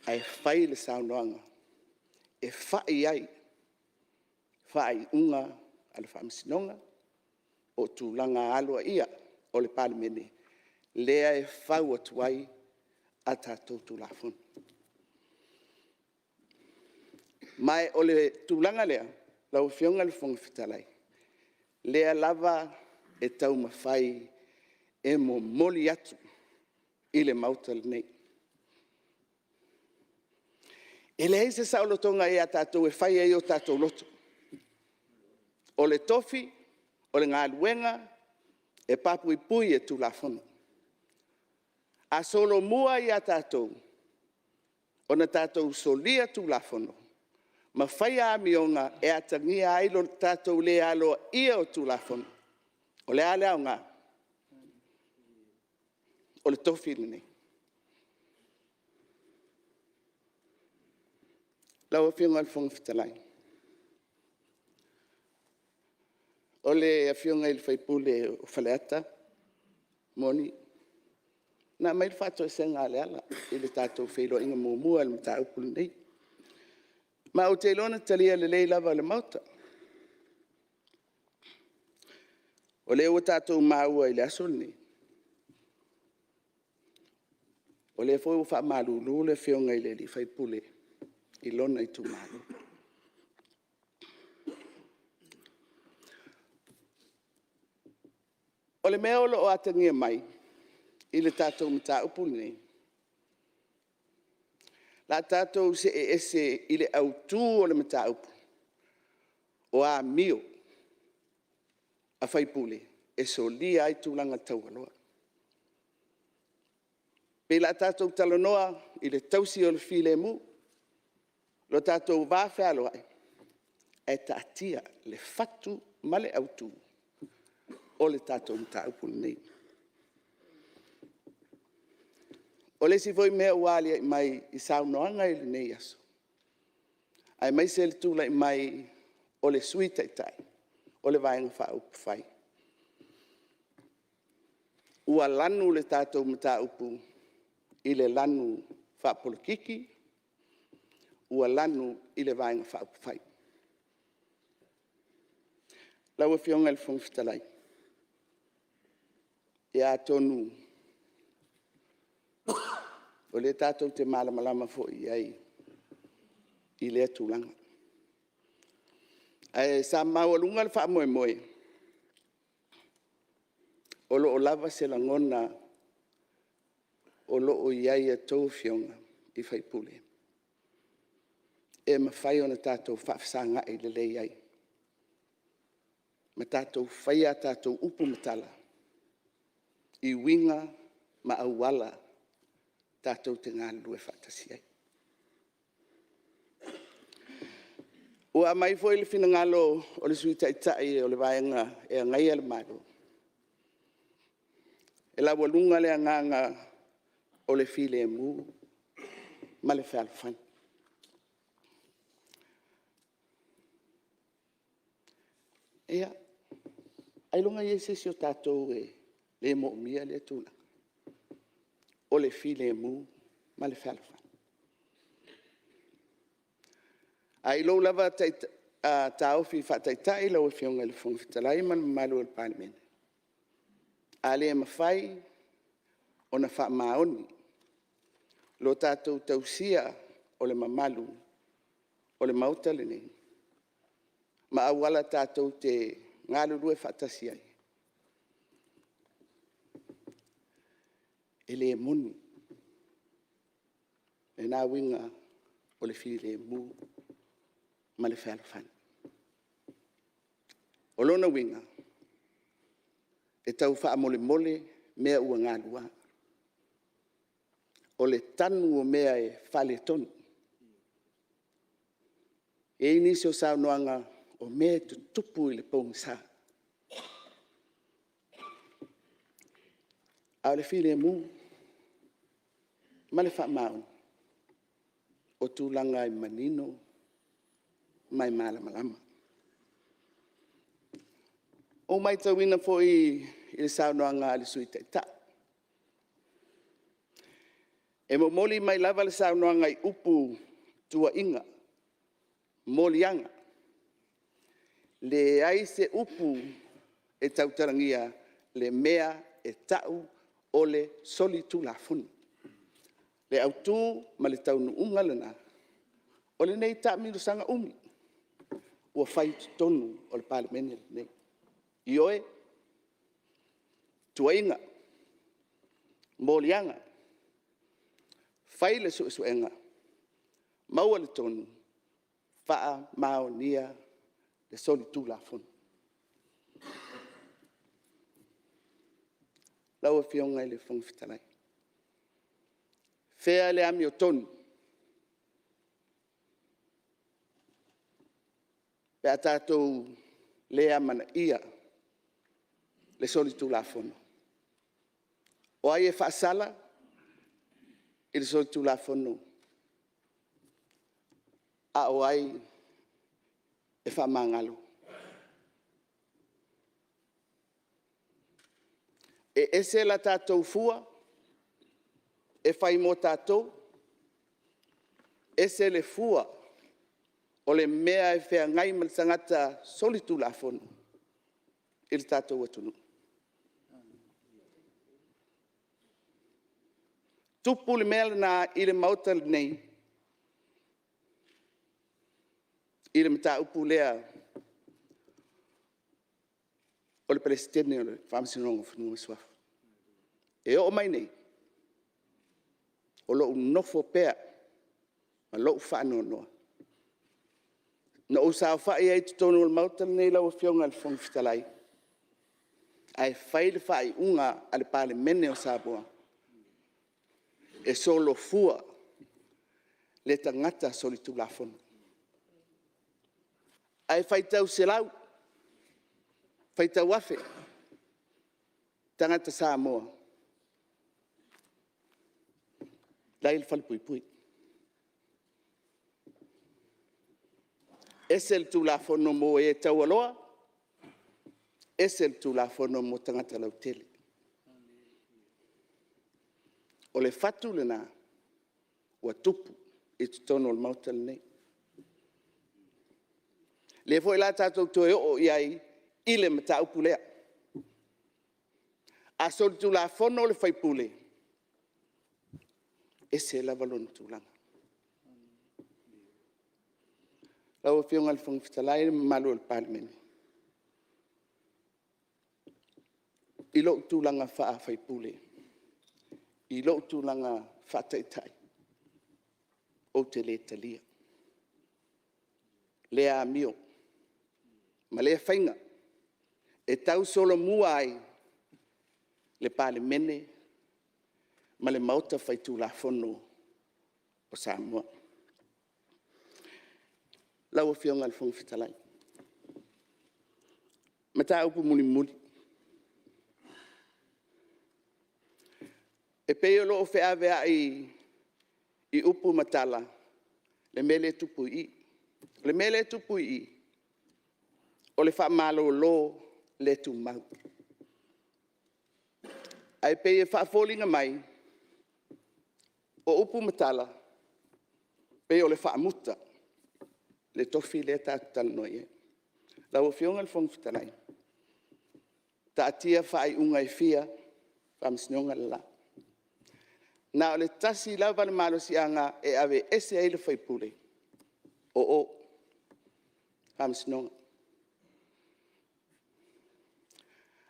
Ai fai le saunoanga. E fai ai. Fai unga ale whaamisinonga. O tūlanga alua ia o le Palemene. Lea e fau atuai a tātou tu la fono. Mai o le tūlanga lea, lau fionga le fonga fitalai. Lea lava e tau mawhai e mo moli atu i le mauta le nei. E le heise saulotonga e a tātou e whai e o tātou loto. O le tofi, o le ngā luenga, e papu i pui e tu la fono. A solo mua i a tātou, o na tātou solia tu la fono. Ma whai a mionga e atangia ailo tātou le aloa ia o tu la fono. O le ale au ngā. O le tofi nei. Lau fionga le fonga fitalai. O le fionga il faipule o faleata, moni. Na mai fato e senga ale ala, ili tātou feilo inga muamua le mta upulu nei. Ma o te ilona talia le lei lava le mauta. O le o tātou maua i le asol nei. O le foi o wha malulu le fionga i le li faipule. I lona i tu malu. O le mea olo o atangia mai, i le tātou mta upulu nei. La tātou se e ese i le autū o le mta upu. O a mio, a faipule, e so lia ai tūlanga taualoa. Pe la tātou talanoa i le tausi o le file mu, lo tātou vāwhalo ai, e tātia le fatu ma le autū o le tātou mta upu nei. O le si voi mea uali ai mai i saunoanga i le nei aso. Ai mai se le tūla i mai o le sui taitai, o le vaenga wha upu whai. Ua lanu le tātou mta upu i le lanu wha polokiki, ua lanu i le vaenga wha upu whai. Lau e fionga le whongfitalai. Ia tonu o le tātou te malamalama fo i ai i le tūlanga. Ai sa maualunga le wha moe moe. O lo o lava se la ngona o lo o iai a tau fionga i whaipule. E ma whai ona tātou whaafsanga i le lei ai. Ma tātou whai a tātou upu matala. I winga ma awala tātou te ngā lue whaatasi ai. Ua mai foi le fina ngalo o le sui taitai o le vaenga e ngai ale malo. E la walunga le nganga o le file mu ma le whalfan. Ea, ai longa iesesi o tātou e le mo mia le tūna. O le file mu ma le whalfan. Ai lo lava taofi whataitai lau e fionga le whongfitalai man malu al Palemene. A le mawhai o na wha maoni. Lo tātou tausia o le mamalu o le mautale nei. Ma awala tātou te ngalurue whatasi ai. E le muni. E nā winga o le file mu ma le whalfan. O lona winga, e tau wha mole mole mea ua ngā lua. O le tanu o mea e whale tonu. E inisi o saunoanga o mea tu tupu i le pong sa. a le file mu ma le whaamau o tūlanga i manino mai malamalama. O mai tauina fo i le saunoanga le sui taita. E mo moli mai lava le saunoanga i upu tua inga, molianga. Le ai se upu e tautarangia le mea e tau o le soli tūlafunu. Le autu ma le taunu unga lana, o le nei ta miru sanga umi, ua fai tonu o le Palemene nei. Ioe, tuainga, molianga, fai le suenga, maua le tonu, faa mao nia le soli tūlafunu. Laua fionga i le whangwhitanai. Fea le ami o tonu. Pe a tātou lea mana ia le soli tūlafunu. O ai e whaasala i le soli tūlafunu. A o ai e whaamangalo. E ese la tātou fua, e whai mō tātou, ese le fua, o le mea e whea ngai ma le tangata soli tūlafunu, i le tātou atunu. Tupu le mea na i le mauta nei, i le mata upu lea, o le Palestine o le whaamisinonga whanua suafu. E o mai nei, o lo nofo pea, ma lo whaano noa. Na o sa whai ai tutonu o le mauta nei lau fionga le whangwhitalai. Ai whai le whai unga a le Palemene o Samoa. E solo fua le tangata soli tūlafunu. Ai whai tau se lau, whai tau afe, tangata Samoa. Lai le whalpui pui. Ese le tūlafunu mo e tau aloa, ese le tūlafunu mo tangata lau tele. O le fatu le nā, ua tupu i tutono le mauta le nei. Le foi la tātou toe o iai, i le mata upu lea. A soli tūlafunu le whaipule. Ese la valonu tūlanga. Lau fionga le whangwhitalai malu le Palemene. I lo tūlanga wha whaipule. I lo tūlanga wha taitai. O te le talia. Lea mio. Ma lea whainga. E tau solo mua ai le Palemene ma le mauta whai tūlafunu o Samoa. Lau fionga le whangwhitalai. Mata upu muli muli. E peo lo o whea vea i upu matala le mele tupu i. Le mele tupu i. O le wha malo lo le tu mau. Ai peo wha fōlinga mai o upu matala peo le wha muta. Le tofi le tātala noi e. Lau fionga le whangwhitanai. Ta atia whai unga i fia, whamsinonga la. Na o le tasi lava le malo sianga e ave ese ai le whaipule. O, whamsinonga.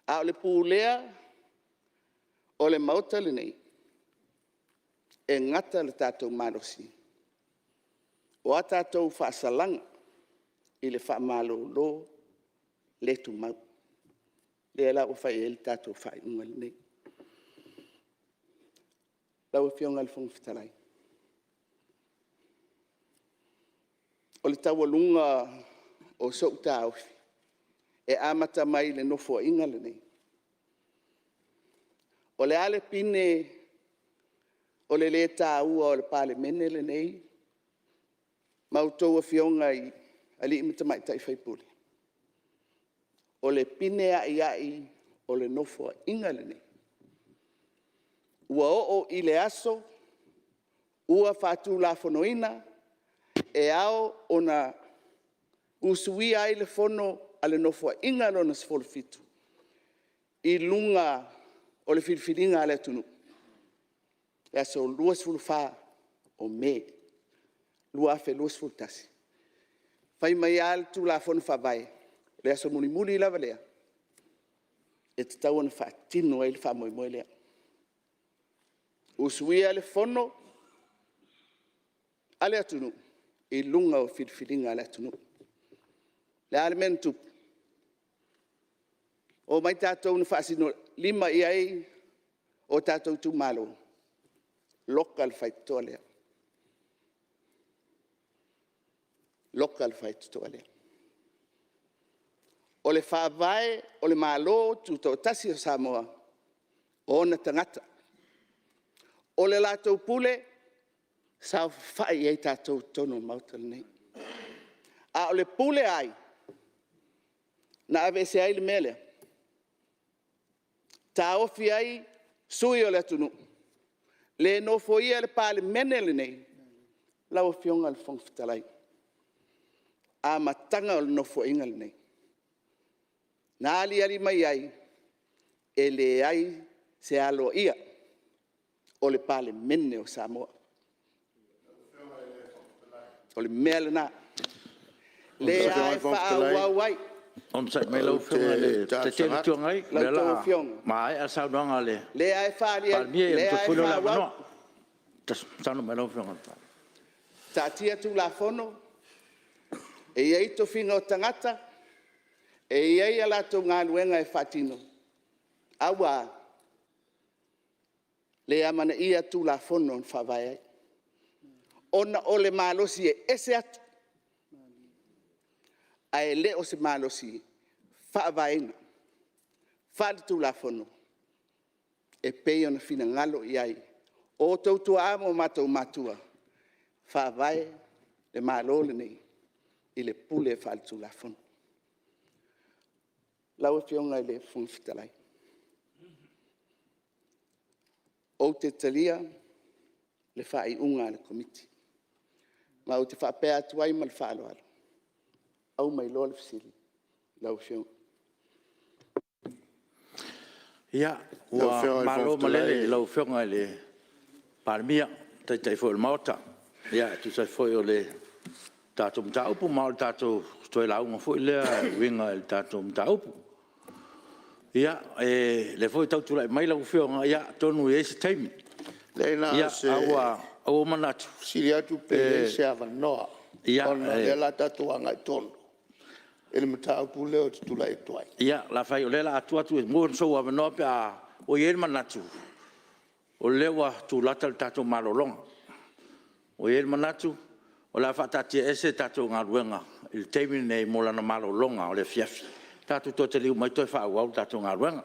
A o le pūlea, o le mauta le nei, e ngata le tātou malo si. O a tātou whaasalanga i le whaamalo lo le tu mau. Le ala o whai e le tātou whai unga le nei. Lau e fionga le whangwhitalai. O le taua lunga o sokta awhi. E amata mai le nofo inga le nei. O le ale pine o le le tāua o le Palemene le nei, mautou a fionga i ali imita mai tai whaipule. O le pine ai o le nofo inga le nei. Ua o i le aso, ua whātū la fonoina, e ao ona usui ai le fono a le nofo inga lona sifolo fitu. I lunga o le filfilinga ale tunu. E aso lua sifolo wha o me. Lua afe lua sifolo tasi. Whai mai al tu la fono whawai. Le aso muni muli lava lea. E te tau ana wha tino e le wha moi moi lea. Usui ale fono ale atunu. I lunga o filfilinga ale atunu. Le ale mena tupu. O mai tātou na whaasino lima i ai o tātou tu malo. Local fight toa lea. Local fight toa lea. O le whaavae, o le malo tu tau tasi o Samoa. O na tangata. O le lātou pule, sa whai ei tātou tono mautal nei. A o le pule ai, na ave se ai le mele. Ta ofi ai, sui o le atunu. Le no foia le Palemene le nei, la o fionga le whangwhitalai. A matanga o le no foinga le nei. Na ali mai ai, e le ai se alo ia, o le Palemene o Samoa. O le mea le nā. Le ai whaau ai. On sa mai lau fionga le te tele tuangai, le la mai a saunoanga le. Le ai whaali, le ai whaau. Sano mai lau fionga. Ta tia tu la fono, e iei to finga o tangata, e iei ala to ngā luenga e whatino. Awa, le amana ia tu la fono on whawai ai. Ona o le malosi e ese atu. Ai le o se malosi whaavaenga. Whaatu la fono. E pei ona fina ngalo i ai. O tautua amo matou matua. Whaavae le malo le nei. I le pule e whaatu la fono. Lau e fionga i le whangwhitalai. O te talia le whai unga le komiti. Ma o te whapea tuai ma le whaalo alo. Au mai loa le fisili. Lau fiong. Ia, ua malo malele lau fionga le Palemia, tai foi le maota. Ia, tu sai foi o le tātou mta upu, ma o le tātou stoi launga foi lea winga le tātou mta upu. Ia, le foi tau tulai mai lau fionga, ia, tonu e se taimi. Ia, aua, o manatu. Siri atu pe se avanoa. Ia, le la tatu anga i tonu. Ele mta upu leo te tula i tuai. Ia, la fai o lela atu atu e mua nsou avanoa pe a o iel manatu. O lewa tu lata le tatou malolonga. O iel manatu, o la whatatia ese tatou ngā ruenga. Il teimi nei mo lana malolonga o le fiafi. Tatou to te liu mai toi wha au tatou ngā ruenga.